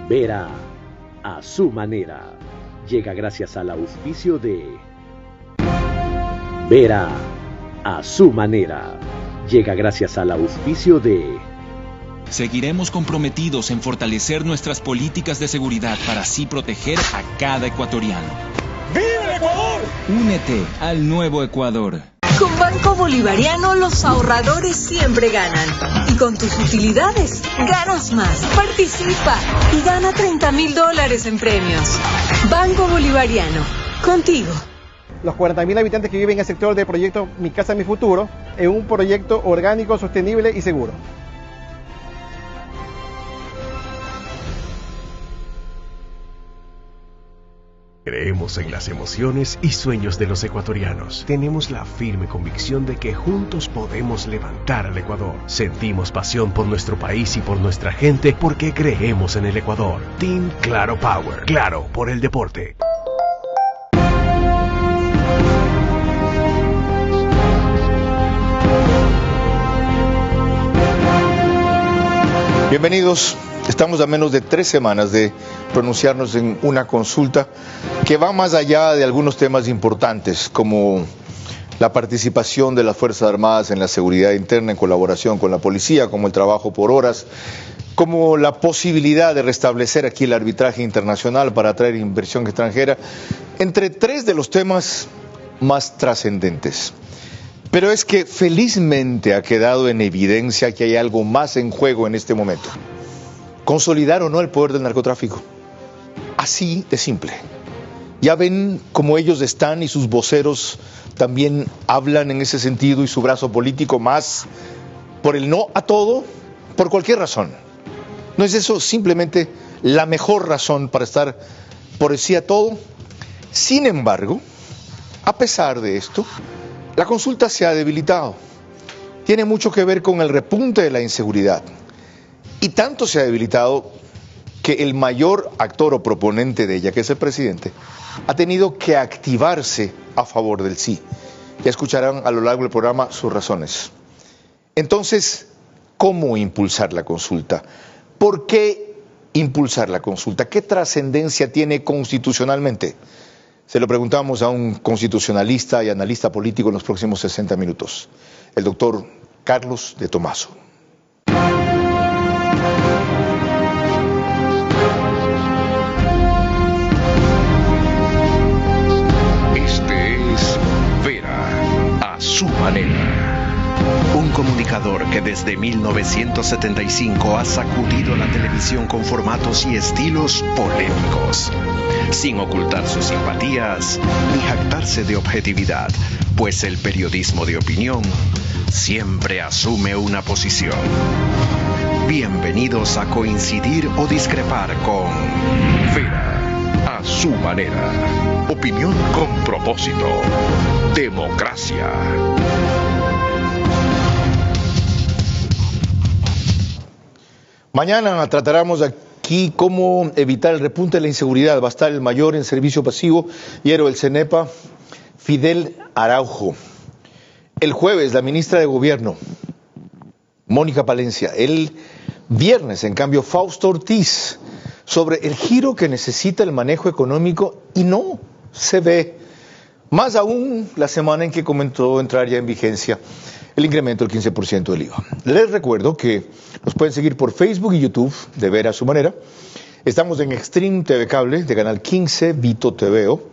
Vera a su manera. Llega gracias al auspicio de Vera a su manera. Llega gracias al auspicio de... Seguiremos comprometidos en fortalecer nuestras políticas de seguridad para así proteger a cada ecuatoriano. ¡Viva el Ecuador! Únete al nuevo Ecuador. Con Banco Bolivariano los ahorradores siempre ganan. Y con tus utilidades, ganas más. Participa y gana $30,000 en premios. Banco Bolivariano, contigo. Los 40.000 habitantes que viven en el sector del proyecto Mi Casa, Mi Futuro, es un proyecto orgánico, sostenible y seguro. Creemos en las emociones y sueños de los ecuatorianos. Tenemos la firme convicción de que juntos podemos levantar al Ecuador. Sentimos pasión por nuestro país y por nuestra gente porque creemos en el Ecuador. Team Claro Power. Claro por el deporte. Bienvenidos. Estamos a menos de 3 semanas de pronunciarnos en una consulta que va más allá de algunos temas importantes, como la participación de las Fuerzas Armadas en la seguridad interna en colaboración con la policía, como el trabajo por horas, como la posibilidad de restablecer aquí el arbitraje internacional para atraer inversión extranjera, entre 3 de los temas más trascendentes. Pero es que felizmente ha quedado en evidencia que hay algo más en juego en este momento. Consolidar o no el poder del narcotráfico. Así de simple. Ya ven cómo ellos están y sus voceros también hablan en ese sentido y su brazo político más por el no a todo, por cualquier razón. ¿No es eso simplemente la mejor razón para estar por el sí a todo? Sin embargo, a pesar de esto, la consulta se ha debilitado. Tiene mucho que ver con el repunte de la inseguridad. Y tanto se ha debilitado que el mayor actor o proponente de ella, que es el presidente, ha tenido que activarse a favor del sí. Ya escucharán a lo largo del programa sus razones. Entonces, ¿cómo impulsar la consulta? ¿Por qué impulsar la consulta? ¿Qué trascendencia tiene constitucionalmente? Se lo preguntamos a un constitucionalista y analista político en los próximos 60 minutos, el doctor Carlos de Tomaso. A su manera. Un comunicador que desde 1975 ha sacudido la televisión con formatos y estilos polémicos, sin ocultar sus simpatías ni jactarse de objetividad, pues el periodismo de opinión siempre asume una posición. Bienvenidos a coincidir o discrepar con Vera a su manera. Opinión con propósito. Democracia. Mañana trataremos aquí cómo evitar el repunte de la inseguridad. Va a estar el mayor en servicio pasivo, Yero del CENEPA, Fidel Araujo. El jueves, la ministra de Gobierno, Mónica Palencia. El viernes, en cambio, Fausto Ortiz, sobre el giro que necesita el manejo económico y no se ve. Más aún la semana en que comenzó a entrar ya en vigencia el incremento del 15% del IVA. Les recuerdo que nos pueden seguir por Facebook y YouTube de Vera a su manera. Estamos en Extreme TV Cable de canal 15, Vito TVO,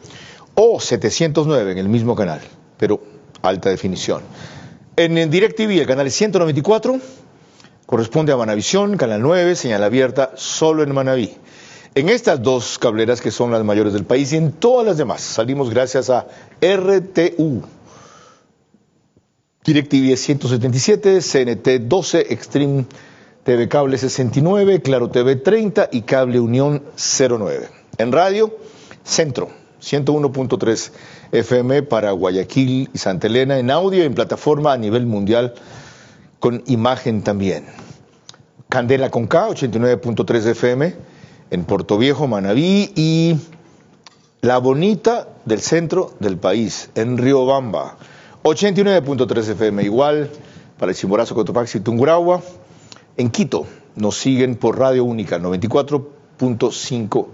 o 709 en el mismo canal, pero alta definición. En DirecTV el canal 194 corresponde a Manavisión, canal 9, señal abierta solo en Manaví. En estas 2 cableras que son las mayores del país y en todas las demás salimos gracias a RTU. DirecTV 177, CNT 12, Extreme TV Cable 69, Claro TV 30 y Cable Unión 09. En radio, Centro 101.3 FM para Guayaquil y Santa Elena, en audio y en plataforma a nivel mundial con imagen también. Candela con K, 89.3 FM en Puerto Viejo, Manabí y La Bonita del centro del país, en Riobamba, 89.3 FM igual para el Chimborazo, Cotopaxi y Tungurahua. En Quito nos siguen por Radio Única, 94.1 100.5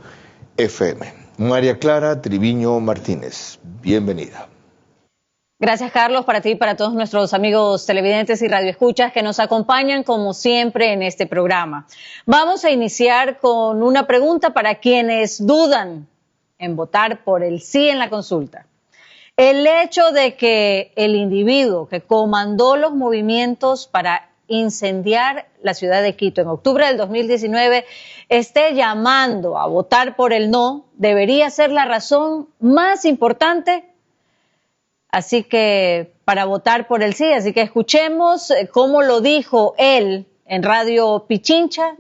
FM. María Clara Triviño Martínez, bienvenida. Gracias, Carlos, para ti y para todos nuestros amigos televidentes y radioescuchas que nos acompañan como siempre en este programa. Vamos a iniciar con una pregunta para quienes dudan en votar por el sí en la consulta. El hecho de que el individuo que comandó los movimientos para incendiar la ciudad de Quito en octubre del 2019 esté llamando a votar por el no debería ser la razón más importante. Así que para votar por el sí, así que escuchemos cómo lo dijo él en Radio Pichincha.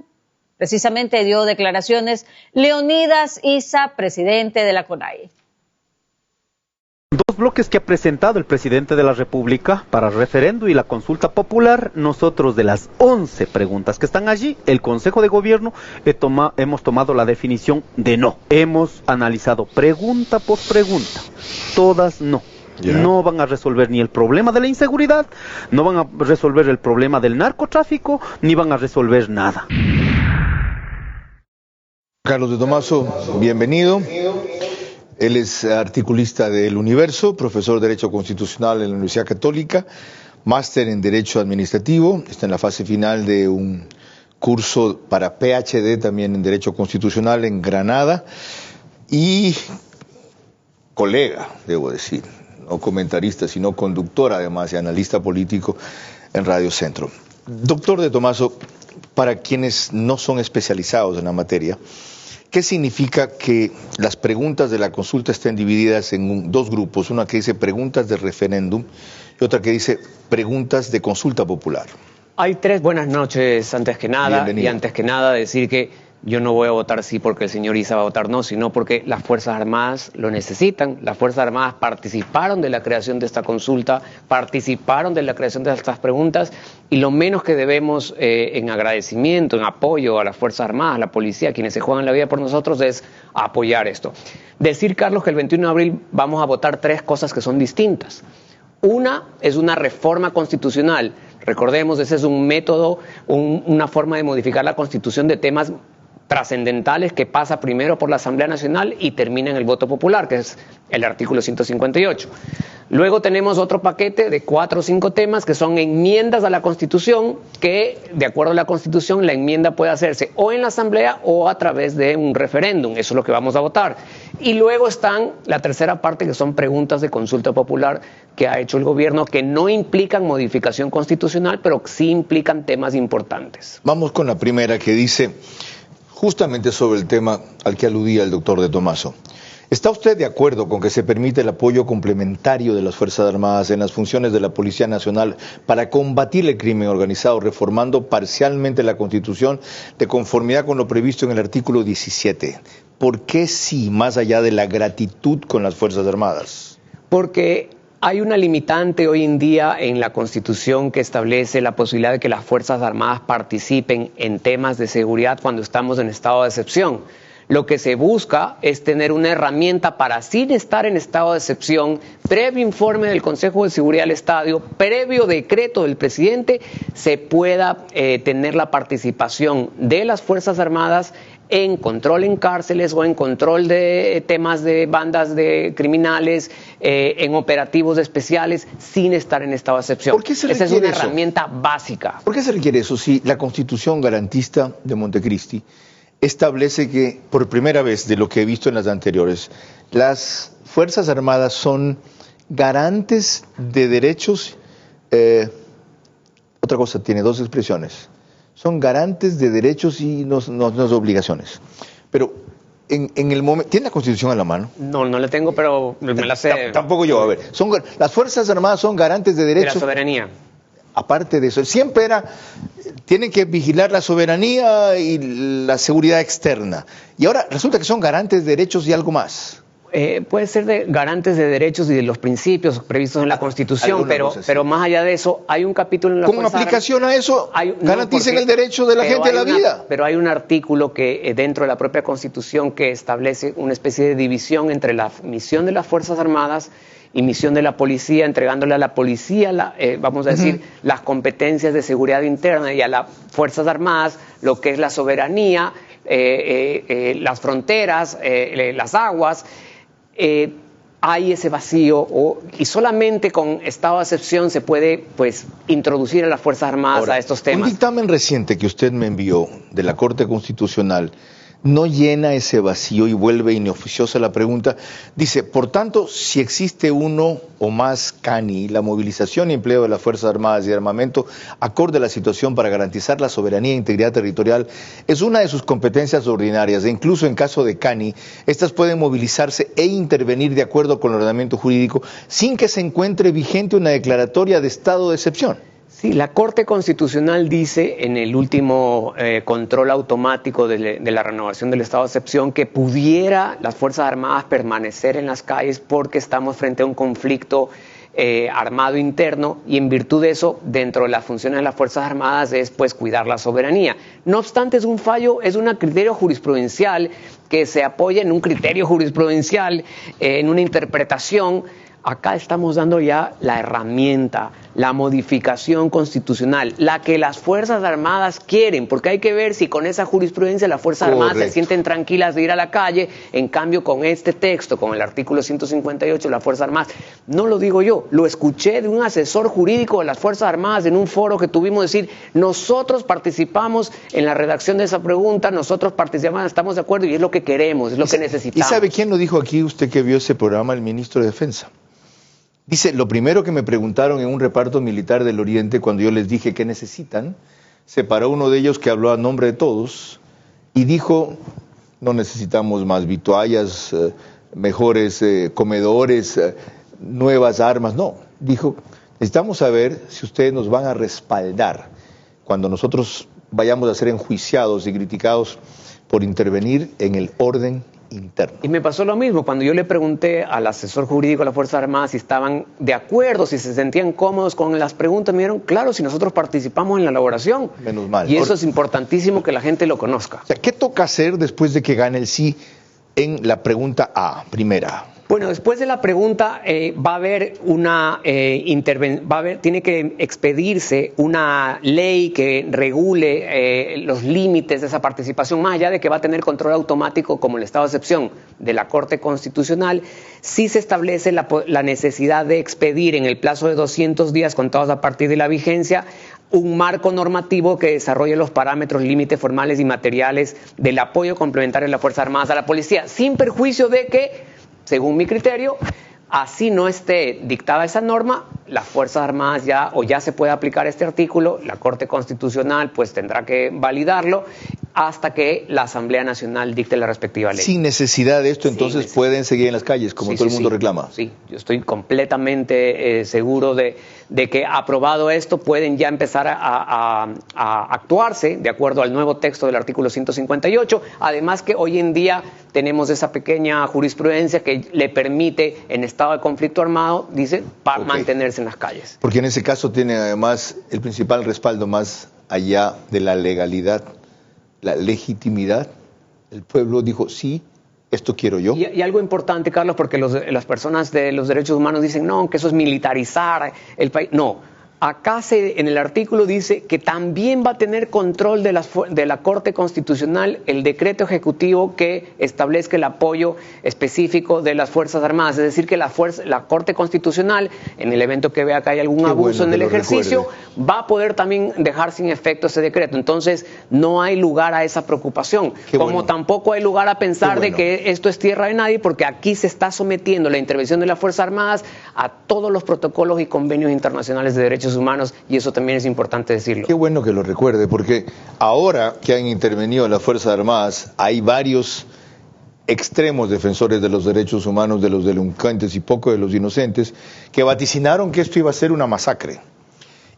Precisamente dio declaraciones Leonidas Issa, presidente de la CONAIE. Dos bloques que ha presentado el presidente de la República para el referendo y la consulta popular. Nosotros, de las 11 preguntas que están allí, el Consejo de Gobierno hemos tomado la definición de no. Hemos analizado pregunta por pregunta, todas no. No van a resolver ni el problema de la inseguridad, no van a resolver el problema del narcotráfico, ni van a resolver nada. Carlos de Tomaso, bienvenido. Él es articulista de El Universo, profesor de Derecho Constitucional en la Universidad Católica, máster en Derecho Administrativo, está en la fase final de un curso para PhD también en Derecho Constitucional en Granada y colega, debo decir. No comentarista, sino conductor, además, y analista político en Radio Centro. Doctor de Tomaso, para quienes no son especializados en la materia, ¿qué significa que las preguntas de la consulta estén divididas en dos grupos? Una que dice preguntas de referéndum y otra que dice preguntas de consulta popular. Hay tres. Buenas noches, antes que nada. Bienvenido. Y antes que nada decir que yo no voy a votar sí porque el señor Issa va a votar no, sino porque las Fuerzas Armadas lo necesitan. Las Fuerzas Armadas participaron de la creación de esta consulta, participaron de la creación de estas preguntas, y lo menos que debemos en agradecimiento, en apoyo a las Fuerzas Armadas, a la policía, quienes se juegan la vida por nosotros, es apoyar esto. Decir, Carlos, que el 21 de abril vamos a votar tres cosas que son distintas. Una es una reforma constitucional. Recordemos, ese es un método, una forma de modificar la Constitución de temas trascendentales que pasa primero por la Asamblea Nacional y termina en el voto popular, que es el artículo 158. Luego tenemos otro paquete de 4 o 5 temas que son enmiendas a la Constitución, que de acuerdo a la Constitución la enmienda puede hacerse o en la Asamblea o a través de un referéndum. Eso es lo que vamos a votar. Y luego están la tercera parte, que son preguntas de consulta popular que ha hecho el gobierno, que no implican modificación constitucional, pero sí implican temas importantes. Vamos con la primera, que dice justamente sobre el tema al que aludía el doctor de Tomaso. ¿Está usted de acuerdo con que se permite el apoyo complementario de las Fuerzas Armadas en las funciones de la Policía Nacional para combatir el crimen organizado, reformando parcialmente la Constitución de conformidad con lo previsto en el artículo 17? ¿Por qué sí, más allá de la gratitud con las Fuerzas Armadas? Porque hay una limitante hoy en día en la Constitución que establece la posibilidad de que las Fuerzas Armadas participen en temas de seguridad cuando estamos en estado de excepción. Lo que se busca es tener una herramienta para, sin estar en estado de excepción, previo informe del Consejo de Seguridad del Estado, previo decreto del presidente, se pueda tener la participación de las Fuerzas Armadas en control en cárceles o en control de temas de bandas de criminales, en operativos especiales, sin estar en estado de excepción. ¿Por qué se requiere Esa es una eso? herramienta básica. ¿Por qué se requiere eso si la Constitución garantista de Montecristi establece que, por primera vez de lo que he visto en las anteriores, las Fuerzas Armadas son garantes de derechos? Otra cosa, tiene dos expresiones. Son garantes de derechos y no de obligaciones. Pero en el momento, ¿tiene la Constitución a la mano? No la tengo, pero me la sé. Tampoco yo, a ver. Las Fuerzas Armadas son garantes de derechos. De la soberanía. Aparte de eso, siempre tienen que vigilar la soberanía y la seguridad externa. Y ahora resulta que son garantes de derechos y algo más. Puede ser de garantes de derechos y de los principios previstos en la Constitución, pero más allá de eso, hay un capítulo en la Con aplicación a eso, garanticen el derecho de la gente a la vida. Pero hay un artículo que dentro de la propia Constitución que establece una especie de división entre la misión de las Fuerzas Armadas y misión de la policía, entregándole a la policía, vamos a decir, las competencias de seguridad interna, y a las Fuerzas Armadas lo que es la soberanía, las fronteras, las aguas, hay ese vacío y solamente con estado de excepción se puede introducir a las Fuerzas Armadas a estos temas. Un dictamen reciente que usted me envió de la Corte Constitucional no llena ese vacío y vuelve inoficiosa la pregunta. Dice, por tanto, si existe uno o más CANI, la movilización y empleo de las Fuerzas Armadas y armamento acorde a la situación para garantizar la soberanía e integridad territorial es una de sus competencias ordinarias e incluso en caso de CANI, estas pueden movilizarse e intervenir de acuerdo con el ordenamiento jurídico sin que se encuentre vigente una declaratoria de estado de excepción. Sí, la Corte Constitucional dice en el último control automático de la renovación del estado de excepción que pudiera las Fuerzas Armadas permanecer en las calles porque estamos frente a un conflicto armado interno y en virtud de eso, dentro de las funciones de las Fuerzas Armadas es cuidar la soberanía. No obstante, es un fallo, es un criterio jurisprudencial que se apoya en un criterio jurisprudencial, en una interpretación. Acá estamos dando ya la herramienta, la modificación constitucional, la que las Fuerzas Armadas quieren, porque hay que ver si con esa jurisprudencia las Fuerzas Armadas se sienten tranquilas de ir a la calle. En cambio, con este texto, con el artículo 158 de las Fuerzas Armadas, no lo digo yo, lo escuché de un asesor jurídico de las Fuerzas Armadas en un foro que tuvimos, decir, nosotros participamos en la redacción de esa pregunta, nosotros participamos, estamos de acuerdo y es lo que queremos, es lo que necesitamos. ¿Y sabe quién lo dijo aquí, usted que vio ese programa, el ministro de Defensa? Dice, lo primero que me preguntaron en un reparto militar del Oriente cuando yo les dije qué necesitan, se paró uno de ellos que habló a nombre de todos y dijo, no necesitamos más vituallas, mejores comedores, nuevas armas, no. Dijo, necesitamos saber si ustedes nos van a respaldar cuando nosotros vayamos a ser enjuiciados y criticados por intervenir en el orden interno. Y me pasó lo mismo, cuando yo le pregunté al asesor jurídico de las Fuerzas Armadas si estaban de acuerdo, si se sentían cómodos con las preguntas, me dijeron, claro, si nosotros participamos en la elaboración. Menos mal. Y eso es importantísimo que la gente lo conozca. O sea, ¿qué toca hacer después de que gane el sí en la pregunta A, primera? Bueno, después de la pregunta va a haber una tiene que expedirse una ley que regule los límites de esa participación, más allá de que va a tener control automático como el estado de excepción de la Corte Constitucional. Sí se establece la necesidad de expedir en el plazo de 200 días contados a partir de la vigencia un marco normativo que desarrolle los parámetros, límites formales y materiales del apoyo complementario de las Fuerzas Armadas a la policía, sin perjuicio de que, según mi criterio, así no esté dictada esa norma, las Fuerzas Armadas ya se puede aplicar este artículo, la Corte Constitucional tendrá que validarlo hasta que la Asamblea Nacional dicte la respectiva ley. Sin necesidad de esto, entonces pueden seguir en las calles, como todo el mundo reclama. Sí, yo estoy completamente seguro de que aprobado esto pueden ya empezar a actuarse de acuerdo al nuevo texto del artículo 158, además que hoy en día tenemos esa pequeña jurisprudencia que le permite en estado de conflicto armado, dice, mantenerse en las calles. Porque en ese caso tiene además el principal respaldo más allá de la legalidad, la legitimidad. El pueblo dijo, sí, esto quiero yo. Y algo importante, Carlos, porque las personas de los derechos humanos dicen, no, que eso es militarizar el país. No. Acá en el artículo dice que también va a tener control de la Corte Constitucional el decreto ejecutivo que establezca el apoyo específico de las Fuerzas Armadas. Es decir, que la Corte Constitucional, en el evento que vea que hay algún abuso en el ejercicio, va a poder también dejar sin efecto ese decreto. Entonces, no hay lugar a esa preocupación. Como tampoco hay lugar a pensar de que esto es tierra de nadie, porque aquí se está sometiendo la intervención de las Fuerzas Armadas a todos los protocolos y convenios internacionales de derechos humanos, y eso también es importante decirlo. Qué bueno que lo recuerde, porque ahora que han intervenido las Fuerzas Armadas, hay varios extremos defensores de los derechos humanos, de los delincuentes y poco de los inocentes, que vaticinaron que esto iba a ser una masacre.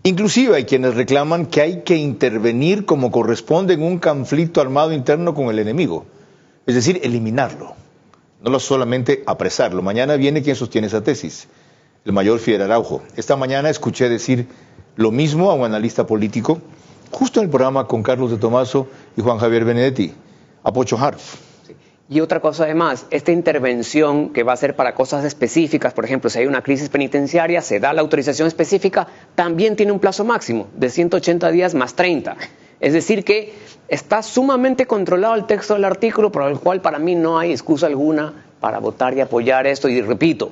Inclusive hay quienes reclaman que hay que intervenir como corresponde en un conflicto armado interno con el enemigo, es decir, eliminarlo, no solamente apresarlo. Mañana viene quien sostiene esa tesis, el mayor Fidel Araujo. Esta mañana escuché decir lo mismo a un analista político, justo en el programa con Carlos de Tomaso y Juan Javier Benedetti, a Pocho Harf. Y otra cosa además, esta intervención que va a ser para cosas específicas, por ejemplo, si hay una crisis penitenciaria, se da la autorización específica, también tiene un plazo máximo de 180 días más 30. Es decir que está sumamente controlado el texto del artículo, por el cual para mí no hay excusa alguna para votar y apoyar esto. Y repito,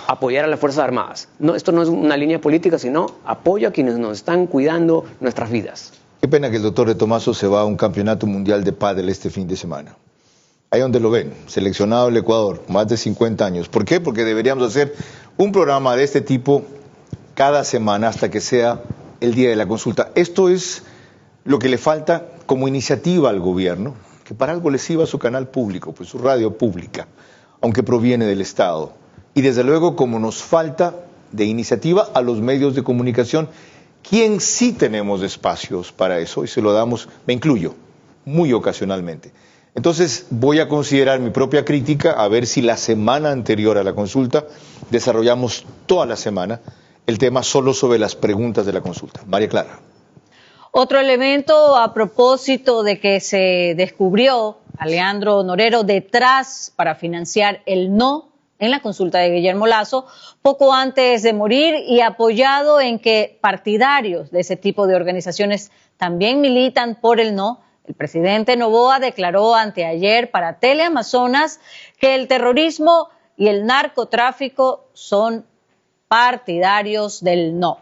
apoyar a las Fuerzas Armadas. No, esto no es una línea política, sino apoyo a quienes nos están cuidando nuestras vidas. Qué pena que el doctor de Tomaso se va a un campeonato mundial de pádel este fin de semana. Ahí donde lo ven, seleccionado del Ecuador, más de 50 años. ¿Por qué? Porque deberíamos hacer un programa de este tipo cada semana hasta que sea el día de la consulta. Esto es lo que le falta como iniciativa al gobierno, que para algo le sirva su canal público, pues su radio pública, aunque proviene del Estado. Y desde luego, como nos falta de iniciativa a los medios de comunicación, quien sí tenemos espacios para eso, y se lo damos, me incluyo, muy ocasionalmente. Entonces voy a considerar mi propia crítica, a ver si la semana anterior a la consulta desarrollamos toda la semana el tema solo sobre las preguntas de la consulta. María Clara. Otro elemento a propósito de que se descubrió a Leandro Norero detrás para financiar el no en la consulta de Guillermo Lasso, poco antes de morir, y apoyado en que partidarios de ese tipo de organizaciones también militan por el no. El presidente Noboa declaró anteayer para Teleamazonas que el terrorismo y el narcotráfico son partidarios del no.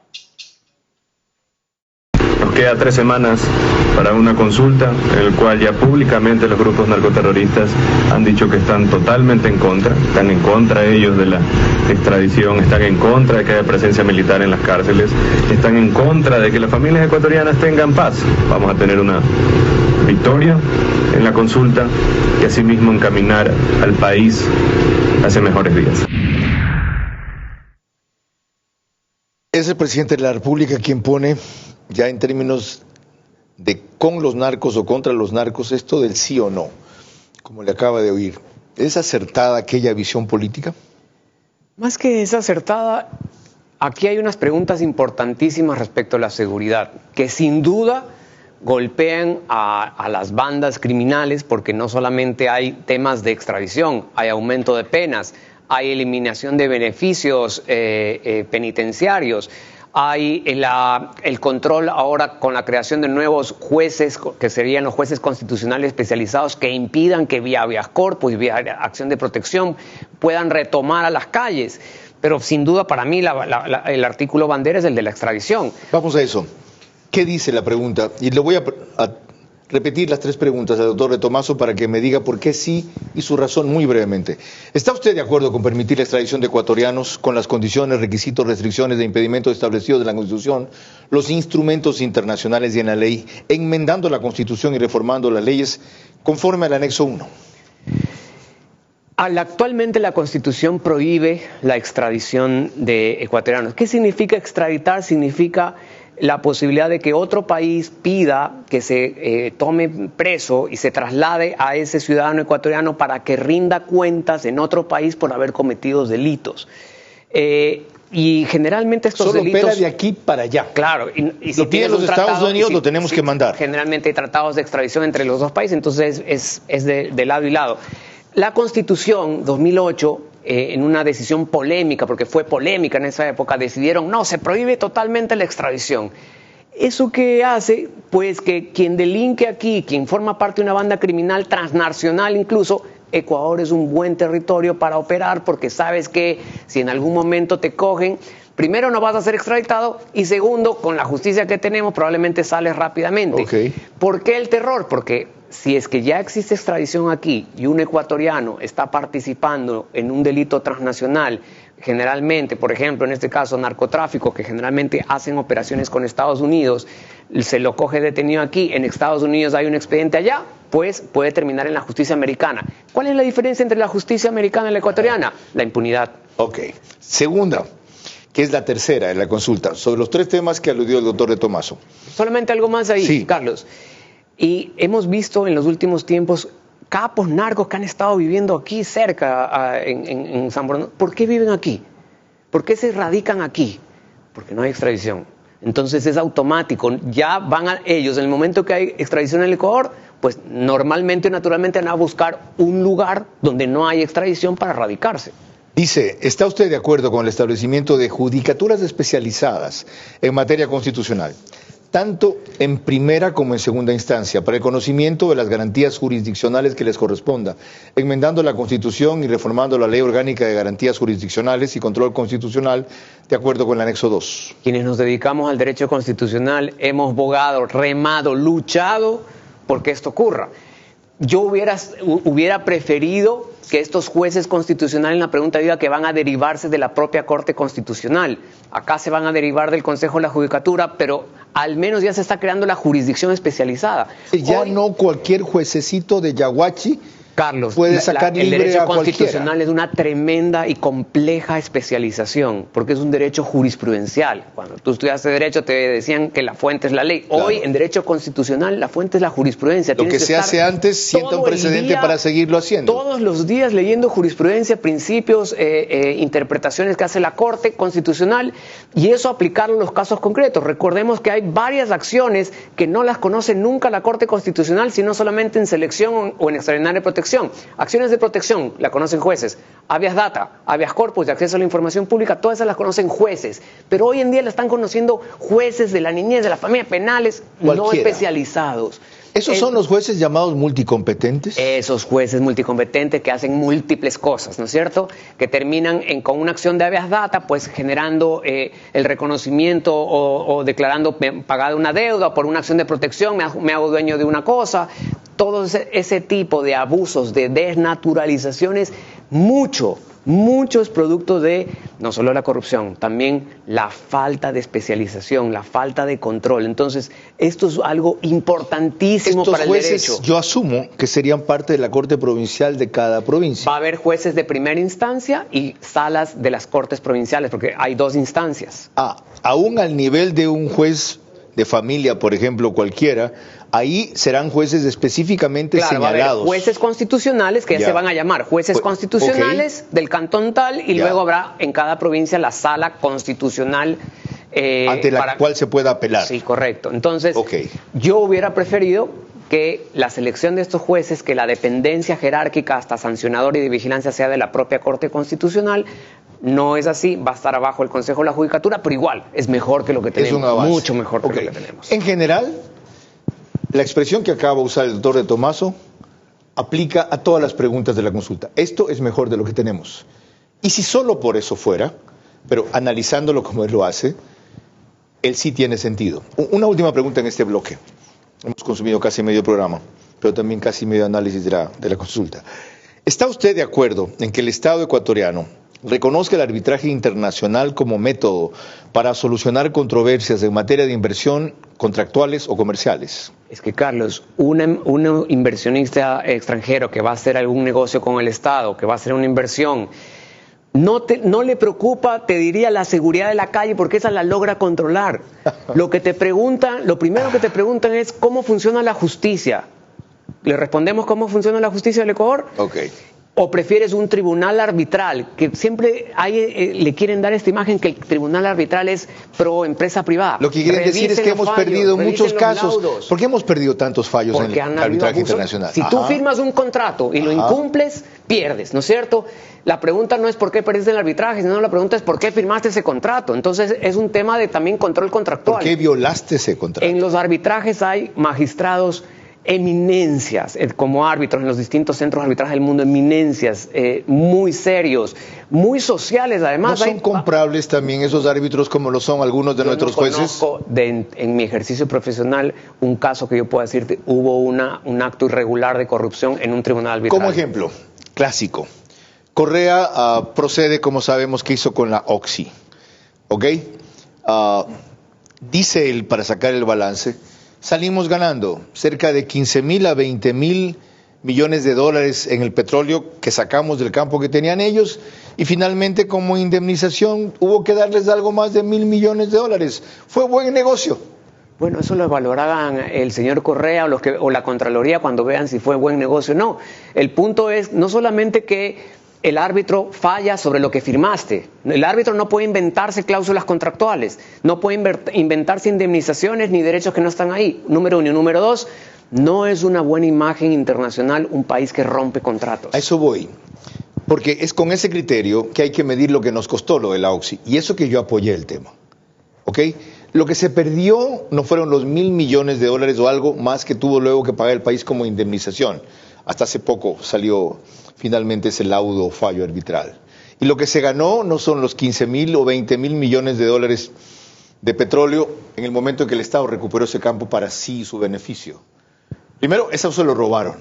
Nos queda 3 semanas para una consulta en el cual ya públicamente los grupos narcoterroristas han dicho que están totalmente en contra ellos de la extradición, están en contra de que haya presencia militar en las cárceles, están en contra de que las familias ecuatorianas tengan paz. Vamos a tener una victoria en la consulta y asimismo encaminar al país hacia mejores días. Es el presidente de la República quien pone ya en términos de con los narcos o contra los narcos esto del sí o no, como le acaba de oír. ¿Es acertada aquella visión política? Más que es acertada, aquí hay unas preguntas importantísimas respecto a la seguridad, que sin duda golpean a las bandas criminales, porque no solamente hay temas de extradición, hay aumento de penas, hay eliminación de beneficios penitenciarios, hay el control ahora con la creación de nuevos jueces, que serían los jueces constitucionales especializados, que impidan que vía habeas corpus y vía acción de protección puedan retomar a las calles. Pero sin duda para mí el artículo bandera es el de la extradición. Vamos a eso. ¿Qué dice la pregunta? Y le voy a repetir las 3 preguntas al doctor de Tomaso para que me diga por qué sí y su razón muy brevemente. ¿Está usted de acuerdo con permitir la extradición de ecuatorianos con las condiciones, requisitos, restricciones de impedimento establecidos en la Constitución, los instrumentos internacionales y en la ley, enmendando la Constitución y reformando las leyes conforme al anexo 1? Actualmente la Constitución prohíbe la extradición de ecuatorianos. ¿Qué significa extraditar? Significa la posibilidad de que otro país pida que se tome preso y se traslade a ese ciudadano ecuatoriano para que rinda cuentas en otro país por haber cometido delitos. Y generalmente estos solo delitos... Solo opera de aquí para allá. Claro. Y si lo piden los Estados Unidos, lo tenemos que mandar. Generalmente hay tratados de extradición entre los dos países, entonces es de lado y lado. La Constitución 2008... en una decisión polémica, porque fue polémica en esa época, decidieron, no, se prohíbe totalmente la extradición. ¿Eso qué hace? Pues que quien delinque aquí, quien forma parte de una banda criminal transnacional incluso, Ecuador es un buen territorio para operar, porque sabes que si en algún momento te cogen, primero no vas a ser extraditado y segundo, con la justicia que tenemos probablemente sales rápidamente. Okay. ¿Por qué el terror? Porque si es que ya existe extradición aquí y un ecuatoriano está participando en un delito transnacional, generalmente, por ejemplo, en este caso narcotráfico, que generalmente hacen operaciones con Estados Unidos, se lo coge detenido aquí, en Estados Unidos hay un expediente allá, pues puede terminar en la justicia americana. ¿Cuál es la diferencia entre la justicia americana y la ecuatoriana? La impunidad. Ok. Segunda, que es la tercera en la consulta, sobre los 3 temas que aludió el doctor de Tomaso. Solamente algo más ahí, sí. Carlos. Y hemos visto en los últimos tiempos capos narcos que han estado viviendo aquí cerca, en San Borondón. ¿Por qué viven aquí? ¿Por qué se radican aquí? Porque no hay extradición. Entonces es automático. Ya van ellos, en el momento que hay extradición en el Ecuador, pues normalmente, naturalmente van a buscar un lugar donde no hay extradición para radicarse. Dice, ¿está usted de acuerdo con el establecimiento de judicaturas especializadas en materia constitucional, tanto en primera como en segunda instancia, para el conocimiento de las garantías jurisdiccionales que les corresponda, enmendando la Constitución y reformando la Ley Orgánica de Garantías Jurisdiccionales y Control Constitucional, de acuerdo con el anexo 2. Quienes nos dedicamos al derecho constitucional hemos bogado, remado, luchado porque esto ocurra. Yo hubiera preferido que estos jueces constitucionales en la pregunta diga que van a derivarse de la propia Corte Constitucional. Acá se van a derivar del Consejo de la Judicatura, pero al menos ya se está creando la jurisdicción especializada. Ya hoy, no cualquier juececito de Yaguachi, Carlos, puede sacar el libre derecho a constitucional cualquiera. es una tremenda y compleja especialización, porque es un derecho jurisprudencial. Cuando tú estudiaste derecho te decían que la fuente es la ley. Claro. Hoy en derecho constitucional la fuente es la jurisprudencia. Lo que se hace antes sienta un precedente para seguirlo haciendo. Todos los días leyendo jurisprudencia, principios, interpretaciones que hace la Corte Constitucional, y eso aplicarlo en los casos concretos. Recordemos que hay varias acciones que no las conoce nunca la Corte Constitucional, sino solamente en selección o en extraordinaria protección. Acciones de protección la conocen jueces, habeas data, habeas corpus de acceso a la información pública, todas esas las conocen jueces, pero hoy en día la están conociendo jueces de la niñez, de la familia, penales, no especializados. ¿Esos son los jueces llamados multicompetentes? Esos jueces multicompetentes que hacen múltiples cosas, ¿no es cierto? Que terminan con una acción de habeas data, pues generando el reconocimiento o declarando pagada una deuda, o por una acción de protección me hago dueño de una cosa. Todo ese tipo de abusos, de desnaturalizaciones, mucho es producto de no solo la corrupción, también la falta de especialización, la falta de control. Entonces, esto es algo importantísimo para el derecho. Estos jueces, yo asumo que serían parte de la Corte Provincial de cada provincia. Va a haber jueces de primera instancia y salas de las Cortes Provinciales, porque hay 2 instancias. Aún al nivel de un juez de familia, por ejemplo, cualquiera, ahí serán jueces específicamente señalados. Va a haber jueces constitucionales que ya se van a llamar jueces constitucionales del cantón tal, y luego habrá en cada provincia la sala constitucional ante la cual se pueda apelar. Sí, correcto. Entonces, yo hubiera preferido que la selección de estos jueces, que la dependencia jerárquica hasta sancionador y de vigilancia sea de la propia Corte Constitucional. No es así, va a estar abajo el Consejo de la Judicatura, pero igual es mejor que lo que tenemos. Es un avance. Mucho mejor que lo que tenemos. En general, la expresión que acaba de usar el doctor de Tomaso aplica a todas las preguntas de la consulta. Esto es mejor de lo que tenemos. Y si solo por eso fuera, pero analizándolo como él lo hace, él sí tiene sentido. Una última pregunta en este bloque. Hemos consumido casi medio programa, pero también casi medio análisis de la consulta. ¿Está usted de acuerdo en que el Estado ecuatoriano reconozca el arbitraje internacional como método para solucionar controversias en materia de inversión contractuales o comerciales? Es que, Carlos, un inversionista extranjero que va a hacer algún negocio con el Estado, que va a hacer una inversión, no le preocupa, te diría, la seguridad de la calle, porque esa la logra controlar. Lo primero que te preguntan es cómo funciona la justicia. ¿Le respondemos cómo funciona la justicia del Ecuador? ¿O prefieres un tribunal arbitral? Que siempre le quieren dar esta imagen que el tribunal arbitral es pro empresa privada. Lo que quieren decir es que hemos perdido muchos casos. ¿Por qué hemos perdido tantos fallos en el arbitraje internacional? Si tú firmas un contrato y lo incumples, pierdes, ¿no es cierto? La pregunta no es por qué perdiste el arbitraje, sino la pregunta es por qué firmaste ese contrato. Entonces es un tema de también control contractual. ¿Por qué violaste ese contrato? En los arbitrajes hay magistrados eminencias como árbitros en los distintos centros de arbitraje del mundo, eminencias muy serios, muy sociales además. ¿No son comprables también esos árbitros como lo son algunos de nuestros jueces? Conozco en mi ejercicio profesional un caso que yo puedo decirte, hubo un acto irregular de corrupción en un tribunal arbitral. Como ejemplo, clásico, Correa procede, como sabemos, que hizo con la Oxy, ¿ok? Dice él, para sacar el balance, salimos ganando cerca de 15.000 a 20.000 millones de dólares en el petróleo que sacamos del campo que tenían ellos, y finalmente como indemnización hubo que darles algo más de 1.000 millones de dólares. Fue buen negocio. Bueno, eso lo evaluarán el señor Correa o la Contraloría cuando vean si fue buen negocio o no. El punto es no solamente que el árbitro falla sobre lo que firmaste. El árbitro no puede inventarse cláusulas contractuales, no puede inventarse indemnizaciones ni derechos que no están ahí. Número 1. Número 2, no es una buena imagen internacional un país que rompe contratos. A eso voy, porque es con ese criterio que hay que medir lo que nos costó lo de la Oxy, y eso que yo apoyé el tema, ¿ok? Lo que se perdió no fueron los $1.000 millones o algo más que tuvo luego que pagar el país como indemnización. Hasta hace poco salió finalmente ese laudo fallo arbitral. Y lo que se ganó no son los 15.000 o 20.000 millones de dólares de petróleo en el momento en que el Estado recuperó ese campo para sí y su beneficio. Primero, eso se lo robaron,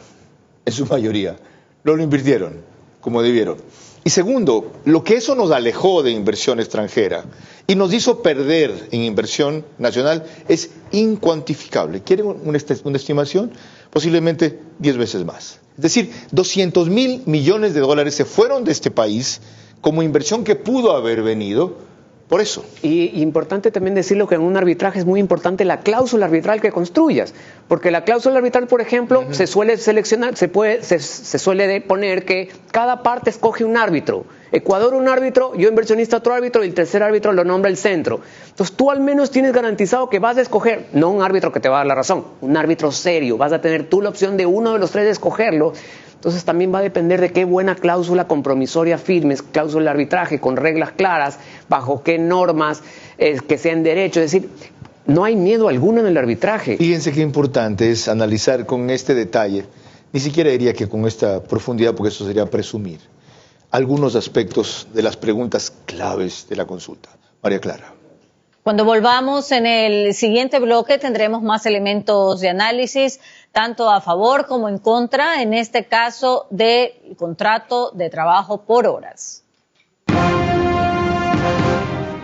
en su mayoría. No lo invirtieron como debieron. Y segundo, lo que eso nos alejó de inversión extranjera y nos hizo perder en inversión nacional es incuantificable. ¿Quieren una estimación? Posiblemente 10 veces más. Es decir, 200.000 millones de dólares se fueron de este país como inversión que pudo haber venido por eso. Y importante también decirlo que en un arbitraje es muy importante la cláusula arbitral que construyas, porque la cláusula arbitral, por ejemplo, se suele seleccionar, se suele poner que cada parte escoge un árbitro. Ecuador un árbitro, yo inversionista otro árbitro y el tercer árbitro lo nombra el centro. Entonces tú al menos tienes garantizado que vas a escoger, no un árbitro que te va a dar la razón, un árbitro serio, vas a tener tú la opción de uno de los tres de escogerlo. Entonces también va a depender de qué buena cláusula compromisoria firmes, cláusula de arbitraje con reglas claras, bajo qué normas, que sean derecho. Es decir, no hay miedo alguno en el arbitraje. Fíjense qué importante es analizar con este detalle, ni siquiera diría que con esta profundidad, porque eso sería presumir, algunos aspectos de las preguntas claves de la consulta. María Clara. Cuando volvamos en el siguiente bloque tendremos más elementos de análisis, tanto a favor como en contra, en este caso del contrato de trabajo por horas.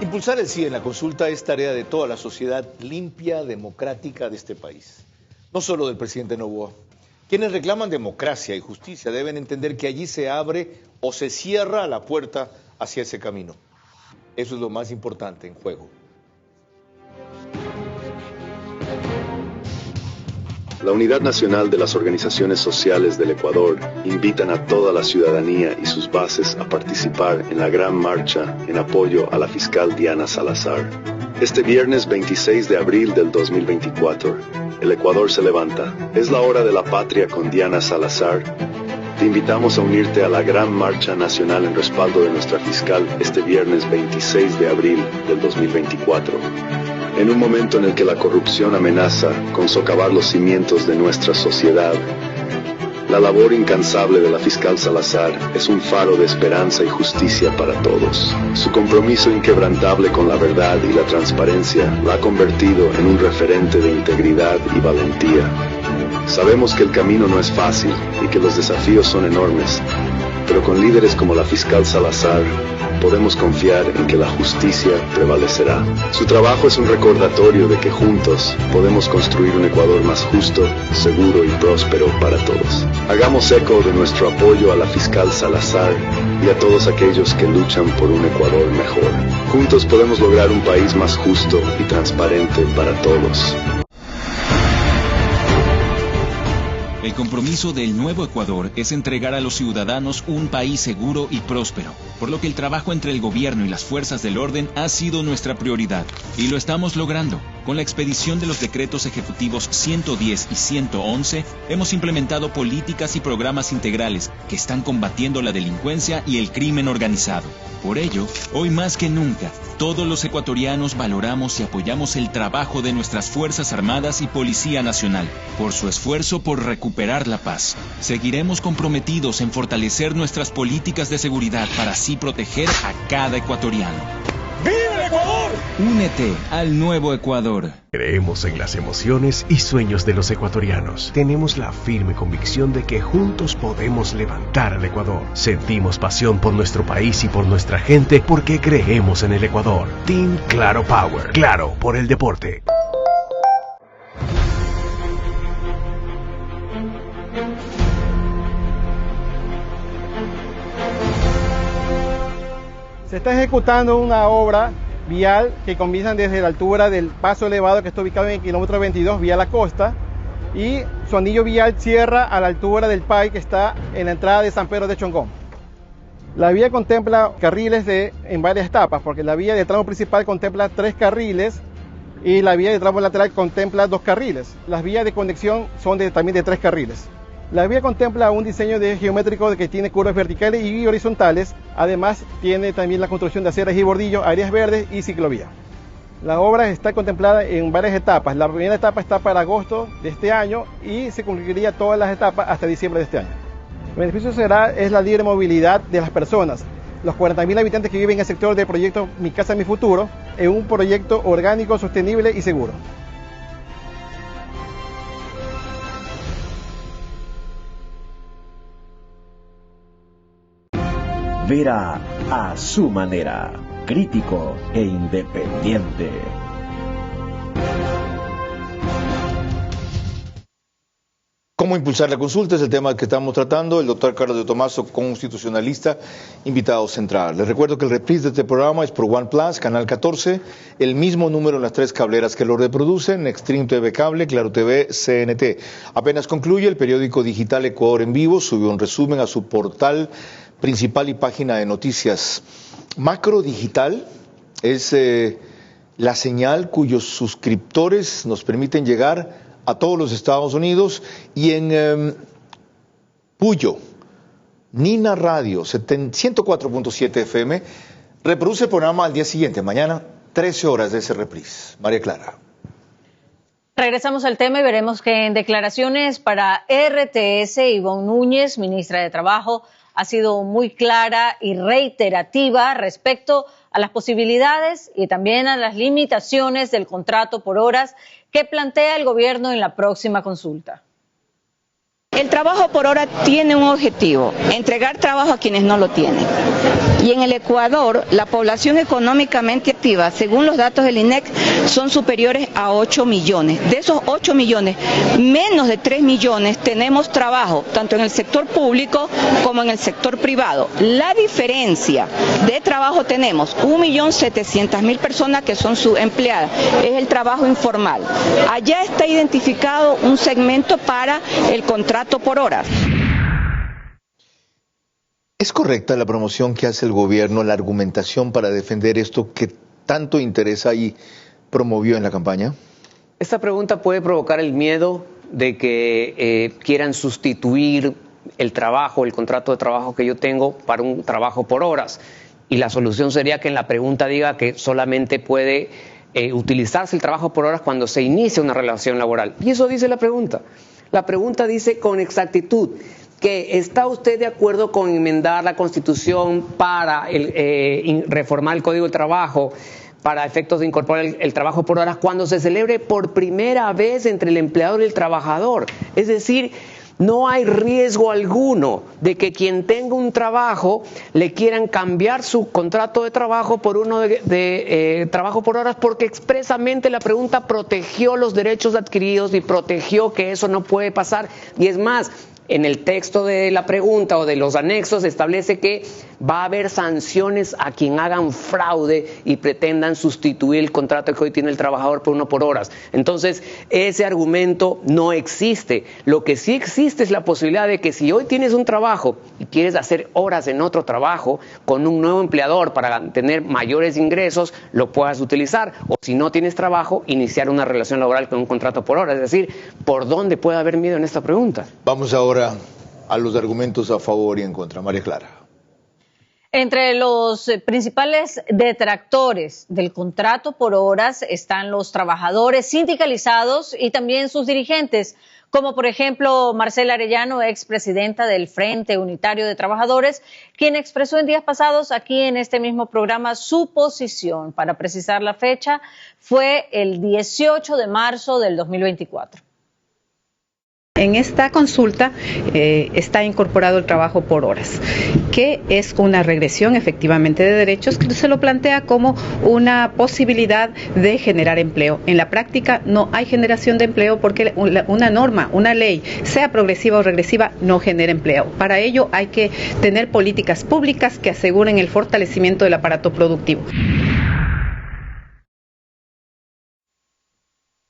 Impulsar el sí en la consulta es tarea de toda la sociedad limpia, democrática de este país. No solo del presidente Noboa. Quienes reclaman democracia y justicia deben entender que allí se abre o se cierra la puerta hacia ese camino. Eso es lo más importante en juego. La Unidad Nacional de las Organizaciones Sociales del Ecuador invitan a toda la ciudadanía y sus bases a participar en la gran marcha en apoyo a la fiscal Diana Salazar. Este viernes 26 de abril del 2024, el Ecuador se levanta. Es la hora de la patria con Diana Salazar. Te invitamos a unirte a la gran marcha nacional en respaldo de nuestra fiscal este viernes 26 de abril del 2024. En un momento en el que la corrupción amenaza con socavar los cimientos de nuestra sociedad, la labor incansable de la fiscal Salazar es un faro de esperanza y justicia para todos. Su compromiso inquebrantable con la verdad y la transparencia la ha convertido en un referente de integridad y valentía. Sabemos que el camino no es fácil y que los desafíos son enormes, pero con líderes como la fiscal Salazar, podemos confiar en que la justicia prevalecerá. Su trabajo es un recordatorio de que juntos podemos construir un Ecuador más justo, seguro y próspero para todos. Hagamos eco de nuestro apoyo a la fiscal Salazar y a todos aquellos que luchan por un Ecuador mejor. Juntos podemos lograr un país más justo y transparente para todos. El compromiso del nuevo Ecuador es entregar a los ciudadanos un país seguro y próspero, por lo que el trabajo entre el gobierno y las fuerzas del orden ha sido nuestra prioridad, y lo estamos logrando. Con la expedición de los decretos ejecutivos 110 y 111, hemos implementado políticas y programas integrales que están combatiendo la delincuencia y el crimen organizado. Por ello, hoy más que nunca, todos los ecuatorianos valoramos y apoyamos el trabajo de nuestras Fuerzas Armadas y Policía Nacional, por su esfuerzo por recuperar la paz. Seguiremos comprometidos en fortalecer nuestras políticas de seguridad para así proteger a cada ecuatoriano. ¡Viva el Ecuador! Únete al nuevo Ecuador. Creemos en las emociones y sueños de los ecuatorianos. Tenemos la firme convicción de que juntos podemos levantar al Ecuador. Sentimos pasión por nuestro país y por nuestra gente porque creemos en el Ecuador. Team Claro Power. Claro por el deporte. Se está ejecutando una obra vial que comienza desde la altura del paso elevado que está ubicado en el kilómetro 22 vía la costa, y su anillo vial cierra a la altura del PAI que está en la entrada de San Pedro de Chongón. La vía contempla carriles en varias etapas, porque la vía de tramo principal contempla 3 carriles y la vía de tramo lateral contempla 2 carriles. Las vías de conexión son también de 3 carriles. La vía contempla un diseño geométrico que tiene curvas verticales y horizontales. Además, tiene también la construcción de aceras y bordillos, áreas verdes y ciclovía. La obra está contemplada en varias etapas. La primera etapa está para agosto de este año y se concluiría todas las etapas hasta diciembre de este año. El beneficio es la libre movilidad de las personas. Los 40.000 habitantes que viven en el sector del proyecto Mi Casa, Mi Futuro, en un proyecto orgánico, sostenible y seguro. Vera a su manera, crítico e independiente. ¿Cómo impulsar la consulta? Es el tema que estamos tratando. El doctor Carlos de Tomaso, constitucionalista, invitado central. Les recuerdo que el reprise de este programa es por OnePlus, Canal 14, el mismo número en las 3 cableras que lo reproducen, Extreme TV Cable, Claro TV, CNT. Apenas concluye, el periódico digital Ecuador en Vivo subió un resumen a su portal principal y página de noticias. Macro Digital es la señal cuyos suscriptores nos permiten llegar a todos los Estados Unidos, y en Puyo, Nina Radio 104.7 FM reproduce el programa al día siguiente, mañana 13 horas de ese reprise. María Clara. Regresamos al tema y veremos que en declaraciones para RTS, Ivonne Núñez, ministra de Trabajo, ha sido muy clara y reiterativa respecto a las posibilidades y también a las limitaciones del contrato por horas que plantea el gobierno en la próxima consulta. El trabajo por hora tiene un objetivo, entregar trabajo a quienes no lo tienen. Y en el Ecuador, la población económicamente activa, según los datos del INEC, son superiores a 8 millones. De esos 8 millones, menos de 3 millones tenemos trabajo, tanto en el sector público como en el sector privado. La diferencia de trabajo tenemos 1.700.000 personas que son subempleadas, es el trabajo informal. Allá está identificado un segmento para el contrato por horas. ¿Es correcta la promoción que hace el gobierno, la argumentación para defender esto que tanto interesa y promovió en la campaña? Esta pregunta puede provocar el miedo de que quieran sustituir el trabajo, el contrato de trabajo que yo tengo para un trabajo por horas. Y la solución sería que en la pregunta diga que solamente puede utilizarse el trabajo por horas cuando se inicia una relación laboral. Y eso dice la pregunta. La pregunta dice con exactitud que ¿está usted de acuerdo con enmendar la Constitución para reformar el Código del Trabajo para efectos de incorporar el trabajo por horas cuando se celebre por primera vez entre el empleador y el trabajador? Es decir, no hay riesgo alguno de que quien tenga un trabajo le quieran cambiar su contrato de trabajo por uno de trabajo por horas, porque expresamente la pregunta protegió los derechos adquiridos y protegió que eso no puede pasar. Y es más, en el texto de la pregunta o de los anexos establece que va a haber sanciones a quien hagan fraude y pretendan sustituir el contrato que hoy tiene el trabajador por uno por horas. Entonces, ese argumento no existe. Lo que sí existe es la posibilidad de que si hoy tienes un trabajo y quieres hacer horas en otro trabajo con un nuevo empleador para tener mayores ingresos, lo puedas utilizar. O si no tienes trabajo, iniciar una relación laboral con un contrato por hora. Es decir, ¿por dónde puede haber miedo en esta pregunta? Vamos ahora a los argumentos a favor y en contra. María Clara. Entre los principales detractores del contrato por horas están los trabajadores sindicalizados y también sus dirigentes, como por ejemplo Marcela Arellano, expresidenta del Frente Unitario de Trabajadores, quien expresó en días pasados aquí en este mismo programa su posición. Para precisar la fecha, fue el 18 de marzo del 2024. En esta consulta está incorporado el trabajo por horas, que es una regresión efectivamente de derechos que se lo plantea como una posibilidad de generar empleo. En la práctica no hay generación de empleo porque una norma, una ley, sea progresiva o regresiva, no genera empleo. Para ello hay que tener políticas públicas que aseguren el fortalecimiento del aparato productivo.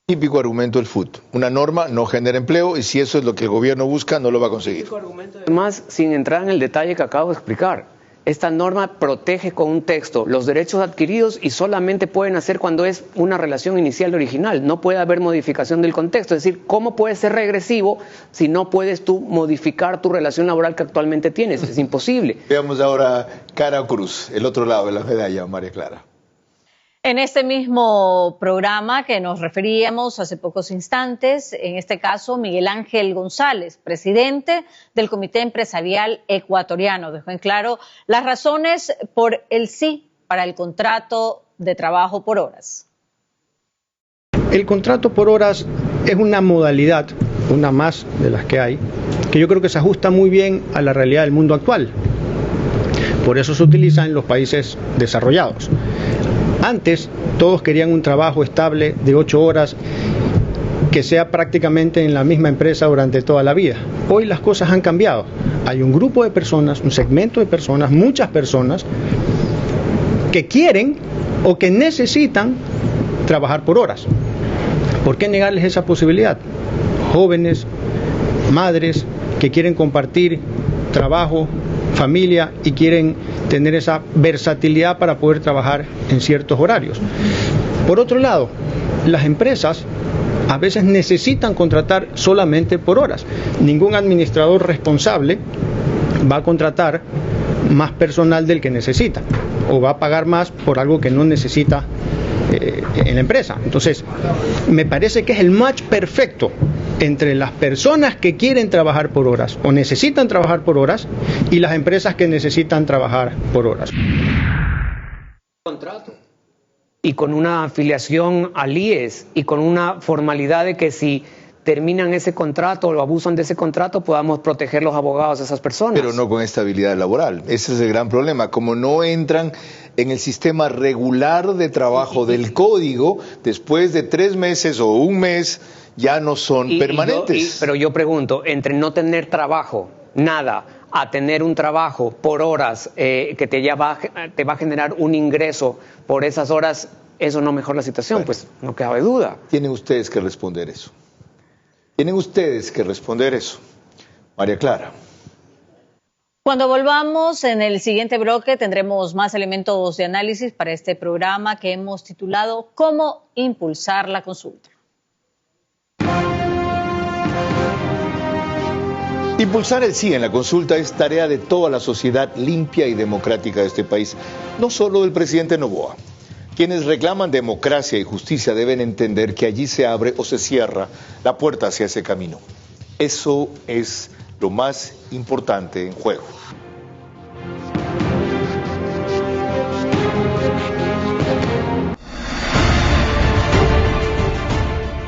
Típico argumento del FUT. Una norma no genera empleo y si eso es lo que el gobierno busca, no lo va a conseguir. Además, sin entrar en el detalle que acabo de explicar, esta norma protege con un texto los derechos adquiridos y solamente pueden hacer cuando es una relación inicial original. No puede haber modificación del contexto. Es decir, ¿cómo puede ser regresivo si no puedes tú modificar tu relación laboral que actualmente tienes? Es imposible. Veamos ahora cara o cruz, el otro lado de la medalla, María Clara. En este mismo programa que nos referíamos hace pocos instantes, en este caso Miguel Ángel González, presidente del Comité Empresarial Ecuatoriano, dejó en claro las razones por el sí para el contrato de trabajo por horas. El contrato por horas es una modalidad, una más de las que hay, que yo creo que se ajusta muy bien a la realidad del mundo actual. Por eso se utiliza en los países desarrollados. Antes todos querían un trabajo estable de 8 horas que sea prácticamente en la misma empresa durante toda la vida. Hoy las cosas han cambiado. Hay un grupo de personas, un segmento de personas, muchas personas que quieren o que necesitan trabajar por horas. ¿Por qué negarles esa posibilidad? Jóvenes, madres que quieren compartir trabajo, familia y quieren tener esa versatilidad para poder trabajar en ciertos horarios. Por otro lado, las empresas a veces necesitan contratar solamente por horas. Ningún administrador responsable va a contratar más personal del que necesita o va a pagar más por algo que no necesita en la empresa. Entonces, me parece que es el match perfecto entre las personas que quieren trabajar por horas o necesitan trabajar por horas y las empresas que necesitan trabajar por horas. Contrato. Y con una afiliación al IES y con una formalidad de que si terminan ese contrato o abusan de ese contrato podamos proteger los abogados de esas personas. Pero no con estabilidad laboral. Ese es el gran problema. Como no entran en el sistema regular de trabajo del código, después de 3 meses o 1 mes, ya no son permanentes. Pero yo pregunto, entre no tener trabajo, nada, a tener un trabajo por horas que te va a generar un ingreso por esas horas, ¿eso no mejora la situación? Bueno, pues no cabe duda. Tienen ustedes que responder eso. Tienen ustedes que responder eso. María Clara. Cuando volvamos en el siguiente bloque tendremos más elementos de análisis para este programa que hemos titulado ¿Cómo impulsar la consulta? Impulsar el sí en la consulta es tarea de toda la sociedad limpia y democrática de este país, no solo del presidente Noboa. Quienes reclaman democracia y justicia deben entender que allí se abre o se cierra la puerta hacia ese camino. Eso es lo más importante en juego.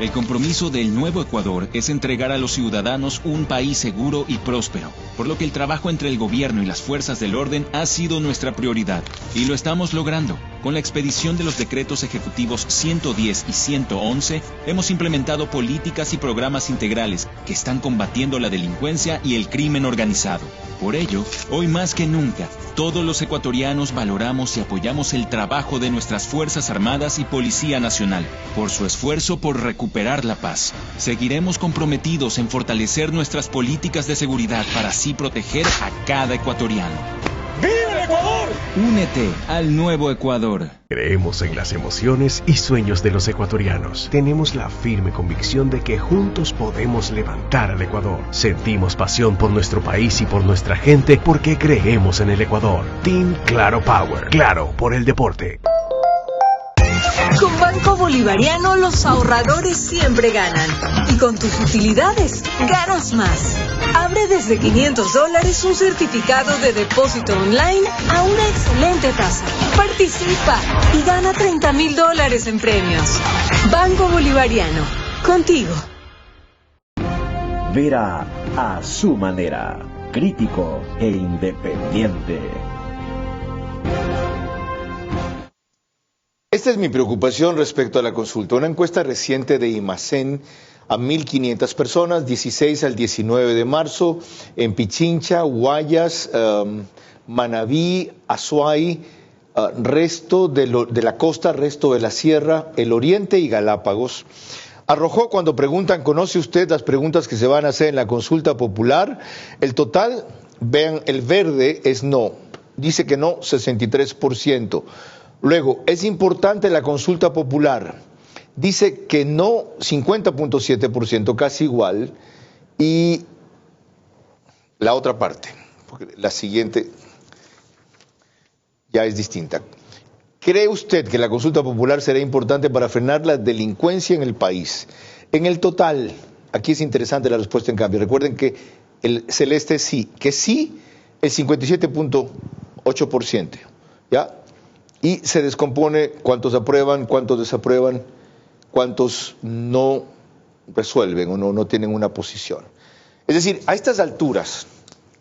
El compromiso del nuevo Ecuador es entregar a los ciudadanos un país seguro y próspero, por lo que el trabajo entre el gobierno y las fuerzas del orden ha sido nuestra prioridad, y lo estamos logrando. Con la expedición de los decretos ejecutivos 110 y 111, hemos implementado políticas y programas integrales que están combatiendo la delincuencia y el crimen organizado. Por ello, hoy más que nunca, todos los ecuatorianos valoramos y apoyamos el trabajo de nuestras Fuerzas Armadas y Policía Nacional, por su esfuerzo por recuperar la paz. Seguiremos comprometidos en fortalecer nuestras políticas de seguridad para así proteger a cada ecuatoriano. ¡Viva el Ecuador! Únete al nuevo Ecuador. Creemos en las emociones y sueños de los ecuatorianos. Tenemos la firme convicción de que juntos podemos levantar al Ecuador. Sentimos pasión por nuestro país y por nuestra gente porque creemos en el Ecuador. Team Claro Power. Claro por el deporte. Con Banco Bolivariano los ahorradores siempre ganan. Y con tus utilidades, ganas más. Abre desde $500 un certificado de depósito online a una excelente tasa. Participa y gana $30,000 en premios. Banco Bolivariano, contigo. Vera a su manera, crítico e independiente. Esta es mi preocupación respecto a la consulta. Una encuesta reciente de IMACEN a 1.500 personas, 16 al 19 de marzo, en Pichincha, Guayas, Manabí, Azuay, resto de la costa, resto de la sierra, el oriente y Galápagos. Arrojó, cuando preguntan, ¿conoce usted las preguntas que se van a hacer en la consulta popular? El total, vean, el verde es no. Dice que no, 63%. Luego, ¿es importante la consulta popular? Dice que no, 50.7%, casi igual. Y la otra parte, porque la siguiente ya es distinta. ¿Cree usted que la consulta popular será importante para frenar la delincuencia en el país? En el total, aquí es interesante la respuesta en cambio. Recuerden que el celeste sí, que sí, el 57.8%, ¿ya? Y se descompone cuántos aprueban, cuántos desaprueban, cuántos no resuelven o no tienen una posición. Es decir, a estas alturas,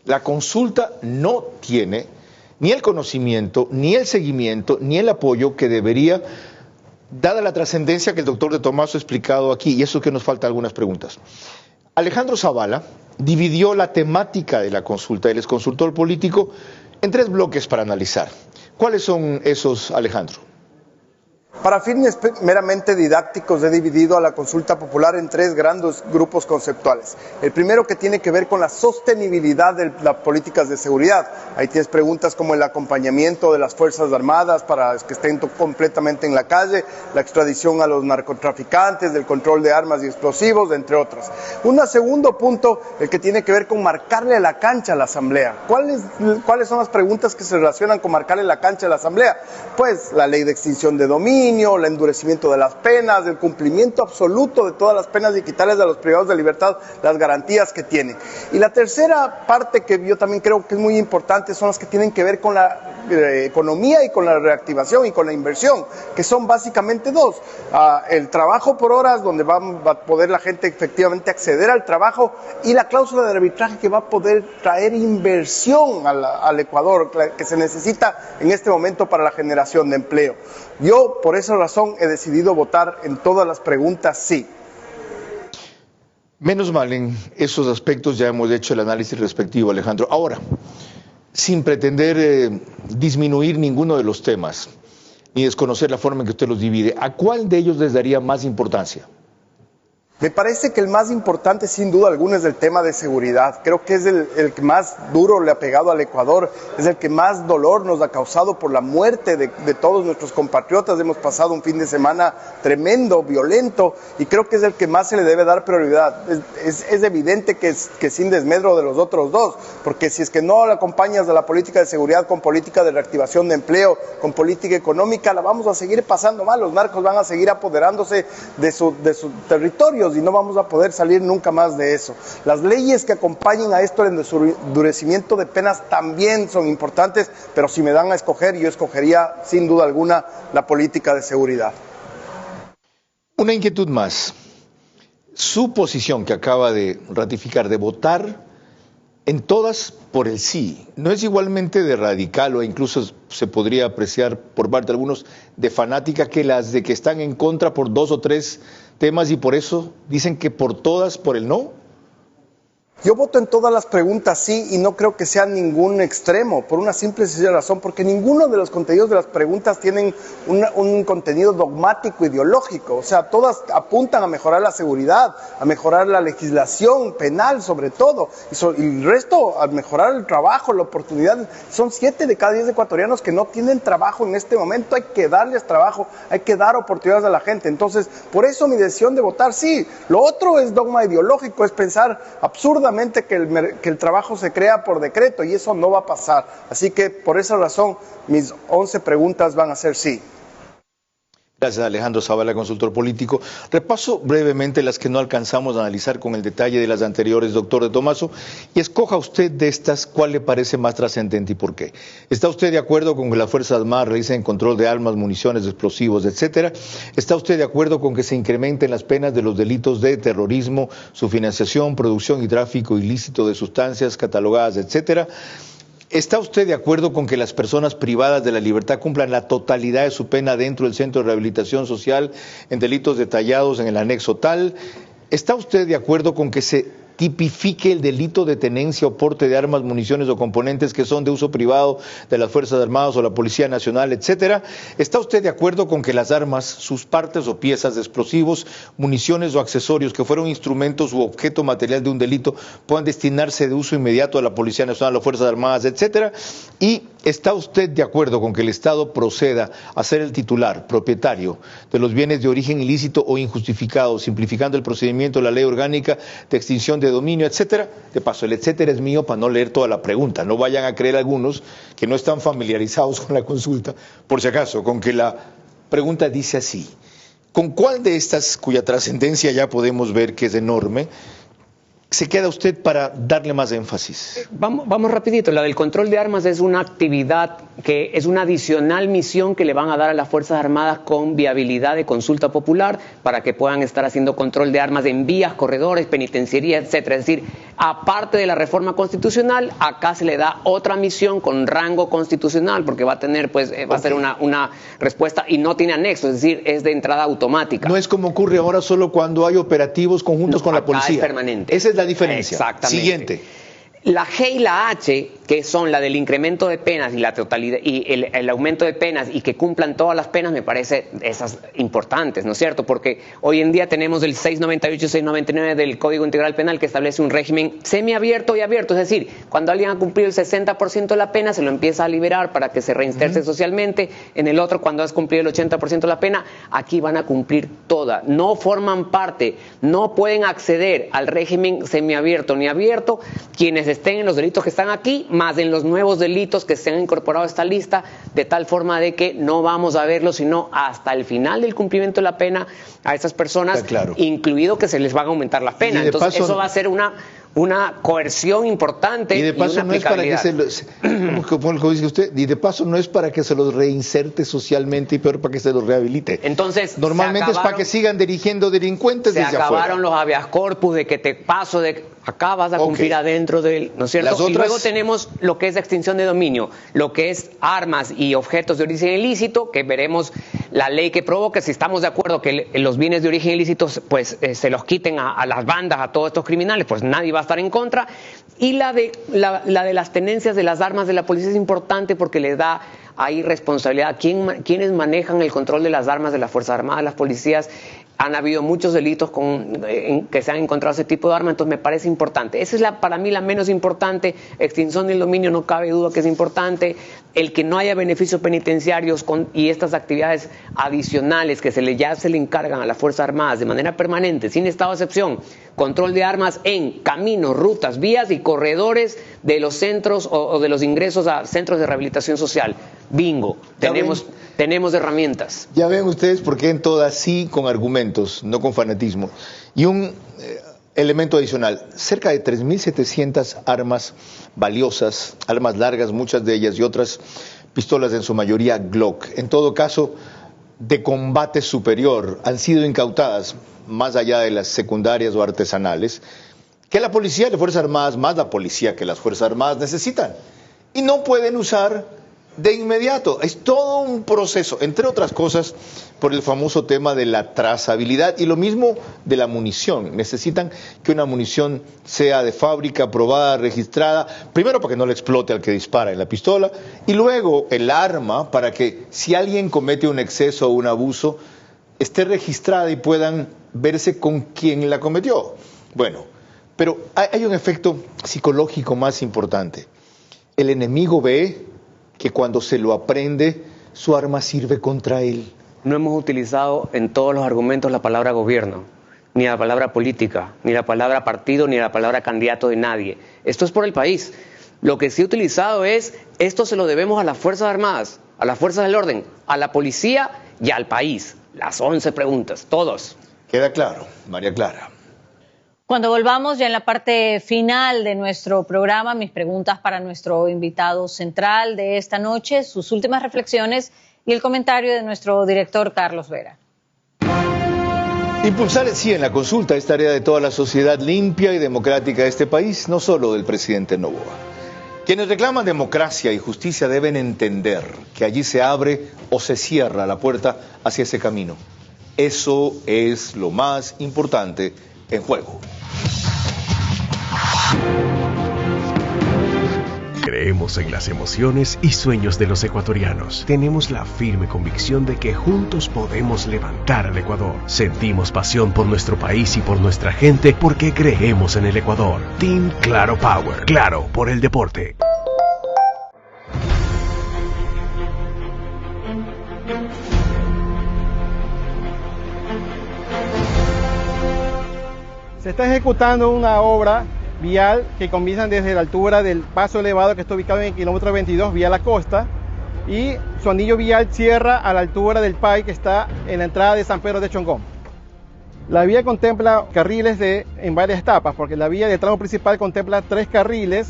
la consulta no tiene ni el conocimiento, ni el seguimiento, ni el apoyo que debería, dada la trascendencia que el doctor de Tomaso ha explicado aquí, y eso es que nos faltan algunas preguntas. Alejandro Zavala dividió la temática de la consulta, él es consultor político, en 3 bloques para analizar. ¿Cuáles son esos, Alejandro? Para fines meramente didácticos he dividido a la consulta popular en 3 grandes grupos conceptuales. El primero que tiene que ver con la sostenibilidad de las políticas de seguridad. Ahí tienes preguntas como el acompañamiento de las Fuerzas Armadas para que estén completamente en la calle, la extradición a los narcotraficantes, del control de armas y explosivos, entre otras. Un segundo punto, el que tiene que ver con marcarle la cancha a la Asamblea. ¿Cuáles son las preguntas que se relacionan con marcarle la cancha a la Asamblea? Pues la ley de extinción de dominio, el endurecimiento de las penas, el cumplimiento absoluto de todas las penas y quitarles a los privados de libertad las garantías que tienen. Y la tercera parte que yo también creo que es muy importante son las que tienen que ver con la economía y con la reactivación y con la inversión, que son básicamente 2. El trabajo por horas, donde va a poder la gente efectivamente acceder al trabajo, y la cláusula de arbitraje que va a poder traer inversión al Ecuador, que se necesita en este momento para la generación de empleo. Yo, por esa razón, he decidido votar en todas las preguntas sí. Menos mal, en esos aspectos ya hemos hecho el análisis respectivo, Alejandro. Ahora, sin pretender disminuir ninguno de los temas, ni desconocer la forma en que usted los divide, ¿a cuál de ellos les daría más importancia? Me parece que el más importante, sin duda alguna, es el tema de seguridad. Creo que es el que más duro le ha pegado al Ecuador, es el que más dolor nos ha causado por la muerte de todos nuestros compatriotas. Hemos pasado un fin de semana tremendo, violento, y creo que es el que más se le debe dar prioridad. Es evidente que sin desmedro de los otros 2, porque si es que no la acompañas de la política de seguridad con política de reactivación de empleo, con política económica, la vamos a seguir pasando mal. Los narcos van a seguir apoderándose de sus territorios y no vamos a poder salir nunca más de eso. Las leyes que acompañen a esto, el endurecimiento de penas, también son importantes, pero si me dan a escoger, yo escogería sin duda alguna la política de seguridad. Una inquietud más. Su posición que acaba de ratificar de votar en todas por el sí, ¿no es igualmente de radical o incluso se podría apreciar por parte de algunos de fanática que las de que están en contra por 2 o 3 temas y por eso dicen que por todas por el no? Yo voto en todas las preguntas sí, y no creo que sea ningún extremo, por una simple y sencilla razón, porque ninguno de los contenidos de las preguntas tienen un contenido dogmático, ideológico. O sea, todas apuntan a mejorar la seguridad, a mejorar la legislación penal sobre todo, y el resto a mejorar el trabajo, la oportunidad. Son 7 de cada 10 ecuatorianos que no tienen trabajo en este momento. Hay que darles trabajo, hay que dar oportunidades a la gente. Entonces, por eso mi decisión de votar sí. Lo otro es dogma ideológico, es pensar absurdamente que el trabajo se crea por decreto, y eso no va a pasar. Así que por esa razón mis 11 preguntas van a ser sí. Gracias, Alejandro Zavala, consultor político. Repaso brevemente las que no alcanzamos a analizar con el detalle de las anteriores, doctor de Tomaso, y escoja usted de estas cuál le parece más trascendente y por qué. ¿Está usted de acuerdo con que las Fuerzas Armadas realicen control de armas, municiones, explosivos, etcétera? ¿Está usted de acuerdo con que se incrementen las penas de los delitos de terrorismo, su financiación, producción y tráfico ilícito de sustancias catalogadas, etcétera? ¿Está usted de acuerdo con que las personas privadas de la libertad cumplan la totalidad de su pena dentro del Centro de Rehabilitación Social en delitos detallados en el anexo tal? ¿Está usted de acuerdo con que se tipifique el delito de tenencia o porte de armas, municiones o componentes que son de uso privado de las Fuerzas Armadas o la Policía Nacional, etcétera? ¿Está usted de acuerdo con que las armas, sus partes o piezas de explosivos, municiones o accesorios que fueron instrumentos u objeto material de un delito puedan destinarse de uso inmediato a la Policía Nacional o Fuerzas Armadas, etcétera? ¿Y ¿Está usted de acuerdo con que el Estado proceda a ser el titular, propietario de los bienes de origen ilícito o injustificado, simplificando el procedimiento de la ley orgánica de extinción de dominio, etcétera? De paso, el etcétera es mío para no leer toda la pregunta. No vayan a creer algunos que no están familiarizados con la consulta, por si acaso, con que la pregunta dice así. ¿Con cuál de estas, cuya trascendencia ya podemos ver que es enorme, se queda usted para darle más énfasis? Vamos rapidito. La del control de armas es una actividad que es una adicional misión que le van a dar a las Fuerzas Armadas con viabilidad de consulta popular para que puedan estar haciendo control de armas en vías, corredores, penitenciarías, etcétera. Es decir, aparte de la reforma constitucional, acá se le da otra misión con rango constitucional porque va a tener, pues, va a ser una respuesta y no tiene anexo, es decir, es de entrada automática. No es como ocurre ahora solo cuando hay operativos conjuntos con la policía. Es permanente. Esa es la diferencia. Exactamente. Siguiente. La G y la H, que son la del incremento de penas y la totalidad y el aumento de penas y que cumplan todas las penas, me parece esas importantes, ¿no es cierto? Porque hoy en día tenemos el 698 y 699 del Código Integral Penal que establece un régimen semiabierto y abierto, es decir, cuando alguien ha cumplido el 60% de la pena se lo empieza a liberar para que se reinserte socialmente, en el otro cuando has cumplido el 80% de la pena, aquí van a cumplir toda, no forman parte, no pueden acceder al régimen semiabierto ni abierto quienes estén en los delitos que están aquí, más en los nuevos delitos que se han incorporado a esta lista, de tal forma de que no vamos a verlo sino hasta el final del cumplimiento de la pena a estas personas, claro, incluido que se les va a aumentar la pena. Entonces paso, eso va a ser una coerción importante y de paso una no es para que como dice usted, y de paso no es para que se los reinserte socialmente y peor para que se los rehabilite. Entonces normalmente es para que sigan dirigiendo delincuentes desde afuera. Se acabaron los habeas corpus de que te paso de acá vas a cumplir adentro del, ¿no es cierto? Y luego tenemos lo que es extinción de dominio, lo que es armas y objetos de origen ilícito, que veremos la ley que provoca, si estamos de acuerdo que los bienes de origen ilícito pues se los quiten a las bandas, a todos estos criminales, pues nadie va a estar en contra. Y la de las tenencias de las armas de la policía es importante porque le da ahí responsabilidad a quienes manejan el control de las armas de las Fuerzas Armadas, las policías. Han habido muchos delitos que se han encontrado ese tipo de arma, entonces me parece importante. Esa es para mí la menos importante. Extinción del dominio no cabe duda que es importante. El que no haya beneficios penitenciarios y estas actividades adicionales que ya se le encargan a las Fuerzas Armadas de manera permanente, sin estado de excepción. Control de armas en caminos, rutas, vías y corredores de los centros o de los ingresos a centros de rehabilitación social. Bingo, tenemos herramientas. Ya ven ustedes por qué en todas sí con argumentos, no con fanatismo. Y un elemento adicional, cerca de 3.700 armas valiosas, armas largas, muchas de ellas, y otras pistolas en su mayoría Glock. En todo caso, de combate superior, han sido incautadas, más allá de las secundarias o artesanales, que la policía y las Fuerzas Armadas, más la policía que las Fuerzas Armadas necesitan. Y no pueden usar de inmediato. Es todo un proceso, entre otras cosas, por el famoso tema de la trazabilidad y lo mismo de la munición. Necesitan que una munición sea de fábrica, aprobada, registrada, primero para que no le explote al que dispara en la pistola y luego el arma para que si alguien comete un exceso o un abuso esté registrada y puedan verse con quién la cometió. Bueno, pero hay un efecto psicológico más importante. El enemigo ve que cuando se lo aprende, su arma sirve contra él. No hemos utilizado en todos los argumentos la palabra gobierno, ni la palabra política, ni la palabra partido, ni la palabra candidato de nadie. Esto es por el país. Lo que sí he utilizado es, esto se lo debemos a las Fuerzas Armadas, a las Fuerzas del Orden, a la policía y al país. Las 11 preguntas, todos. Queda claro, María Clara. Cuando volvamos ya en la parte final de nuestro programa, mis preguntas para nuestro invitado central de esta noche, sus últimas reflexiones y el comentario de nuestro director Carlos Vera. Impulsar sí en la consulta es tarea de toda la sociedad limpia y democrática de este país, no solo del presidente Noboa. Quienes reclaman democracia y justicia deben entender que allí se abre o se cierra la puerta hacia ese camino. Eso es lo más importante en juego. Creemos en las emociones y sueños de los ecuatorianos. Tenemos la firme convicción de que juntos podemos levantar al Ecuador. Sentimos pasión por nuestro país y por nuestra gente porque creemos en el Ecuador. Team Claro Power. Claro por el deporte. Se está ejecutando una obra vial que comienza desde la altura del paso elevado que está ubicado en el kilómetro 22 vía la costa y su anillo vial cierra a la altura del PAI que está en la entrada de San Pedro de Chongón. La vía contempla carriles en varias etapas, porque la vía de tramo principal contempla 3 carriles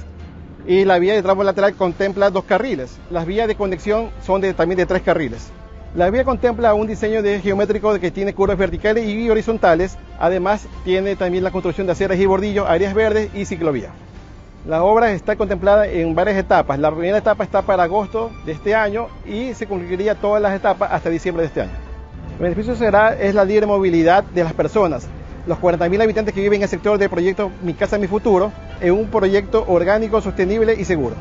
y la vía de tramo lateral contempla 2 carriles. Las vías de conexión son también de 3 carriles. La vía contempla un diseño geométrico que tiene curvas verticales y horizontales. Además, tiene también la construcción de aceras y bordillos, áreas verdes y ciclovía. La obra está contemplada en varias etapas. La primera etapa está para agosto de este año y se concluiría todas las etapas hasta diciembre de este año. El beneficio es la libre movilidad de las personas. Los 40.000 habitantes que viven en el sector del proyecto Mi Casa, Mi Futuro, en un proyecto orgánico, sostenible y seguro.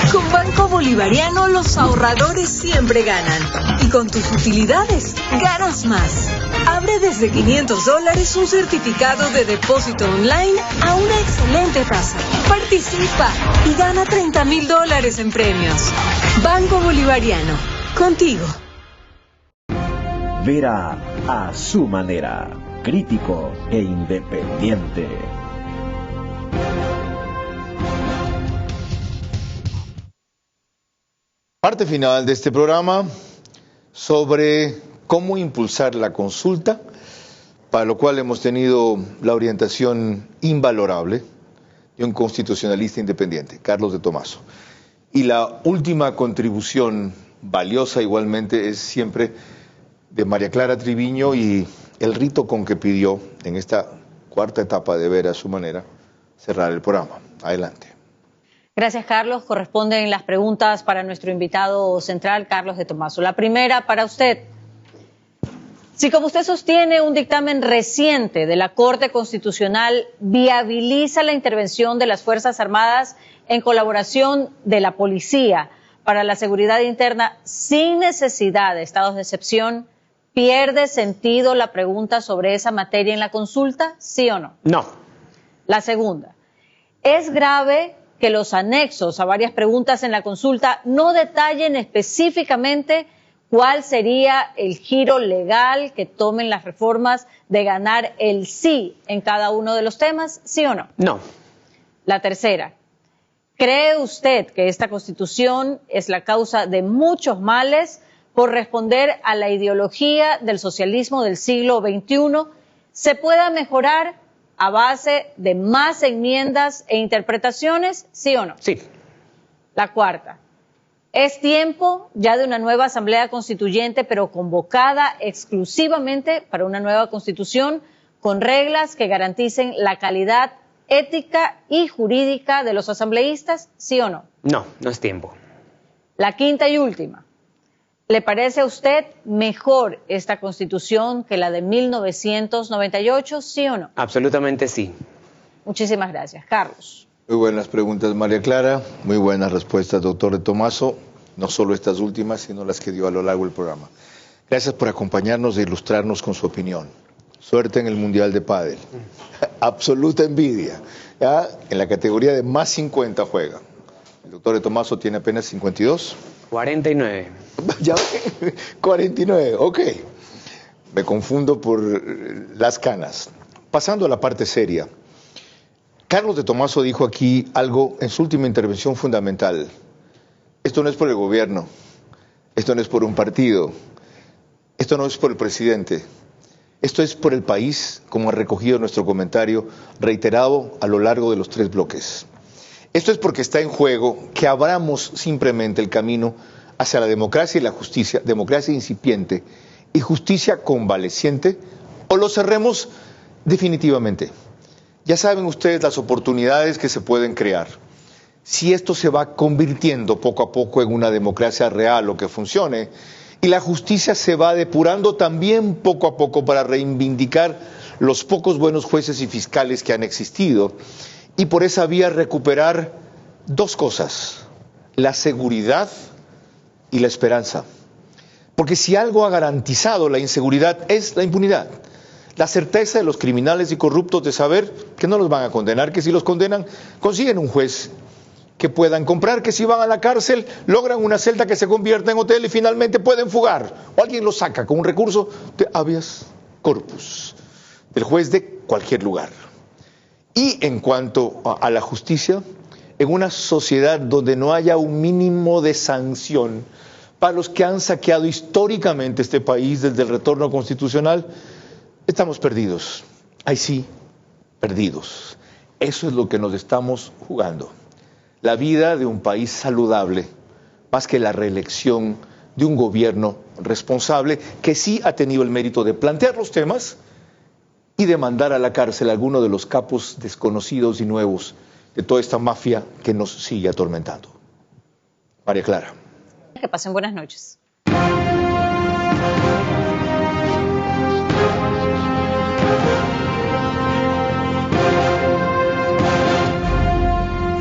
Con Banco Bolivariano los ahorradores siempre ganan. Y con tus utilidades, ganas más. Abre desde $500 un certificado de depósito online a una excelente tasa. Participa y gana $30.000 en premios. Banco Bolivariano, contigo. Vera a su manera, crítico e independiente. Parte final de este programa sobre cómo impulsar la consulta, para lo cual hemos tenido la orientación invalorable de un constitucionalista independiente, Carlos de Tomaso. Y la última contribución valiosa igualmente es siempre de María Clara Triviño y el rito con que pidió en esta cuarta etapa de Ver a su manera cerrar el programa. Adelante. Gracias, Carlos. Corresponden las preguntas para nuestro invitado central, Carlos de Tomaso. La primera para usted. Si, como usted sostiene, un dictamen reciente de la Corte Constitucional viabiliza la intervención de las Fuerzas Armadas en colaboración de la policía para la seguridad interna sin necesidad de estados de excepción, ¿pierde sentido la pregunta sobre esa materia en la consulta? ¿Sí o no? No. La segunda. ¿Es grave que los anexos a varias preguntas en la consulta no detallen específicamente cuál sería el giro legal que tomen las reformas de ganar el sí en cada uno de los temas? ¿Sí o no? No. La tercera. ¿Cree usted que esta Constitución es la causa de muchos males por responder a la ideología del socialismo del siglo XXI? ¿Se pueda mejorar a base de más enmiendas e interpretaciones? ¿Sí o no? Sí. La cuarta. Es tiempo ya de una nueva Asamblea Constituyente, pero convocada exclusivamente para una nueva Constitución con reglas que garanticen la calidad ética y jurídica de los asambleístas, ¿sí o no? No, no es tiempo. La quinta y última. ¿Le parece a usted mejor esta Constitución que la de 1998, sí o no? Absolutamente sí. Muchísimas gracias. Carlos. Muy buenas preguntas, María Clara. Muy buenas respuestas, doctor de Tomaso. No solo estas últimas, sino las que dio a lo largo del programa. Gracias por acompañarnos e ilustrarnos con su opinión. Suerte en el Mundial de Pádel. Absoluta envidia. ¿Ya? En la categoría de más 50 juega. El doctor de Tomaso tiene apenas 52. 49. Ya, 49, ok. Me confundo por las canas. Pasando a la parte seria. Carlos de Tomaso dijo aquí algo en su última intervención fundamental. Esto no es por el gobierno, esto no es por un partido, esto no es por el presidente, esto es por el país, como ha recogido nuestro comentario reiterado a lo largo de los 3 bloques. Esto es porque está en juego que abramos simplemente el camino hacia la democracia y la justicia, democracia incipiente y justicia convaleciente, o lo cerremos definitivamente. Ya saben ustedes las oportunidades que se pueden crear. Si esto se va convirtiendo poco a poco en una democracia real o que funcione, y la justicia se va depurando también poco a poco para reivindicar los pocos buenos jueces y fiscales que han existido, y por esa vía recuperar 2 cosas, la seguridad y la esperanza. Porque si algo ha garantizado la inseguridad es la impunidad. La certeza de los criminales y corruptos de saber que no los van a condenar, que si los condenan consiguen un juez que puedan comprar, que si van a la cárcel logran una celda que se convierta en hotel y finalmente pueden fugar. O alguien lo saca con un recurso de habeas corpus del juez de cualquier lugar. Y en cuanto a la justicia, en una sociedad donde no haya un mínimo de sanción para los que han saqueado históricamente este país desde el retorno constitucional, estamos perdidos. Ahí sí, perdidos. Eso es lo que nos estamos jugando. La vida de un país saludable, más que la reelección de un gobierno responsable que sí ha tenido el mérito de plantear los temas y de mandar a la cárcel a alguno de los capos desconocidos y nuevos de toda esta mafia que nos sigue atormentando. María Clara. Que pasen buenas noches.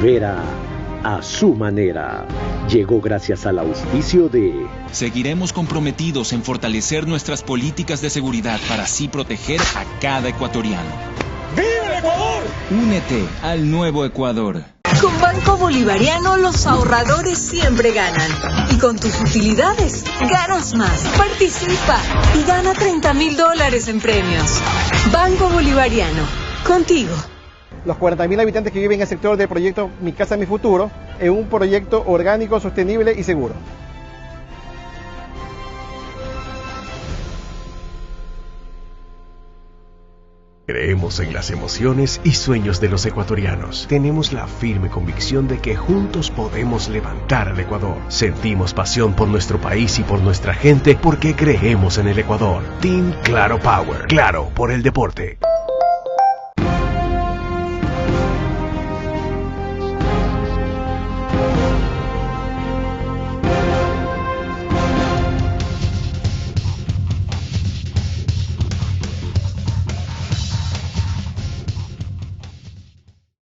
Vera a su manera. Llegó gracias al auspicio de... Seguiremos comprometidos en fortalecer nuestras políticas de seguridad para así proteger a cada ecuatoriano. ¡Viva el Ecuador! Únete al nuevo Ecuador. Con Banco Bolivariano los ahorradores siempre ganan. Y con tus utilidades, ganas más. Participa y gana $30,000 en premios. Banco Bolivariano, contigo. Los 40.000 habitantes que viven en el sector del proyecto Mi Casa, Mi Futuro, en un proyecto orgánico, sostenible y seguro. Creemos en las emociones y sueños de los ecuatorianos. Tenemos la firme convicción de que juntos podemos levantar al Ecuador. Sentimos pasión por nuestro país y por nuestra gente porque creemos en el Ecuador. Team Claro Power. Claro por el deporte.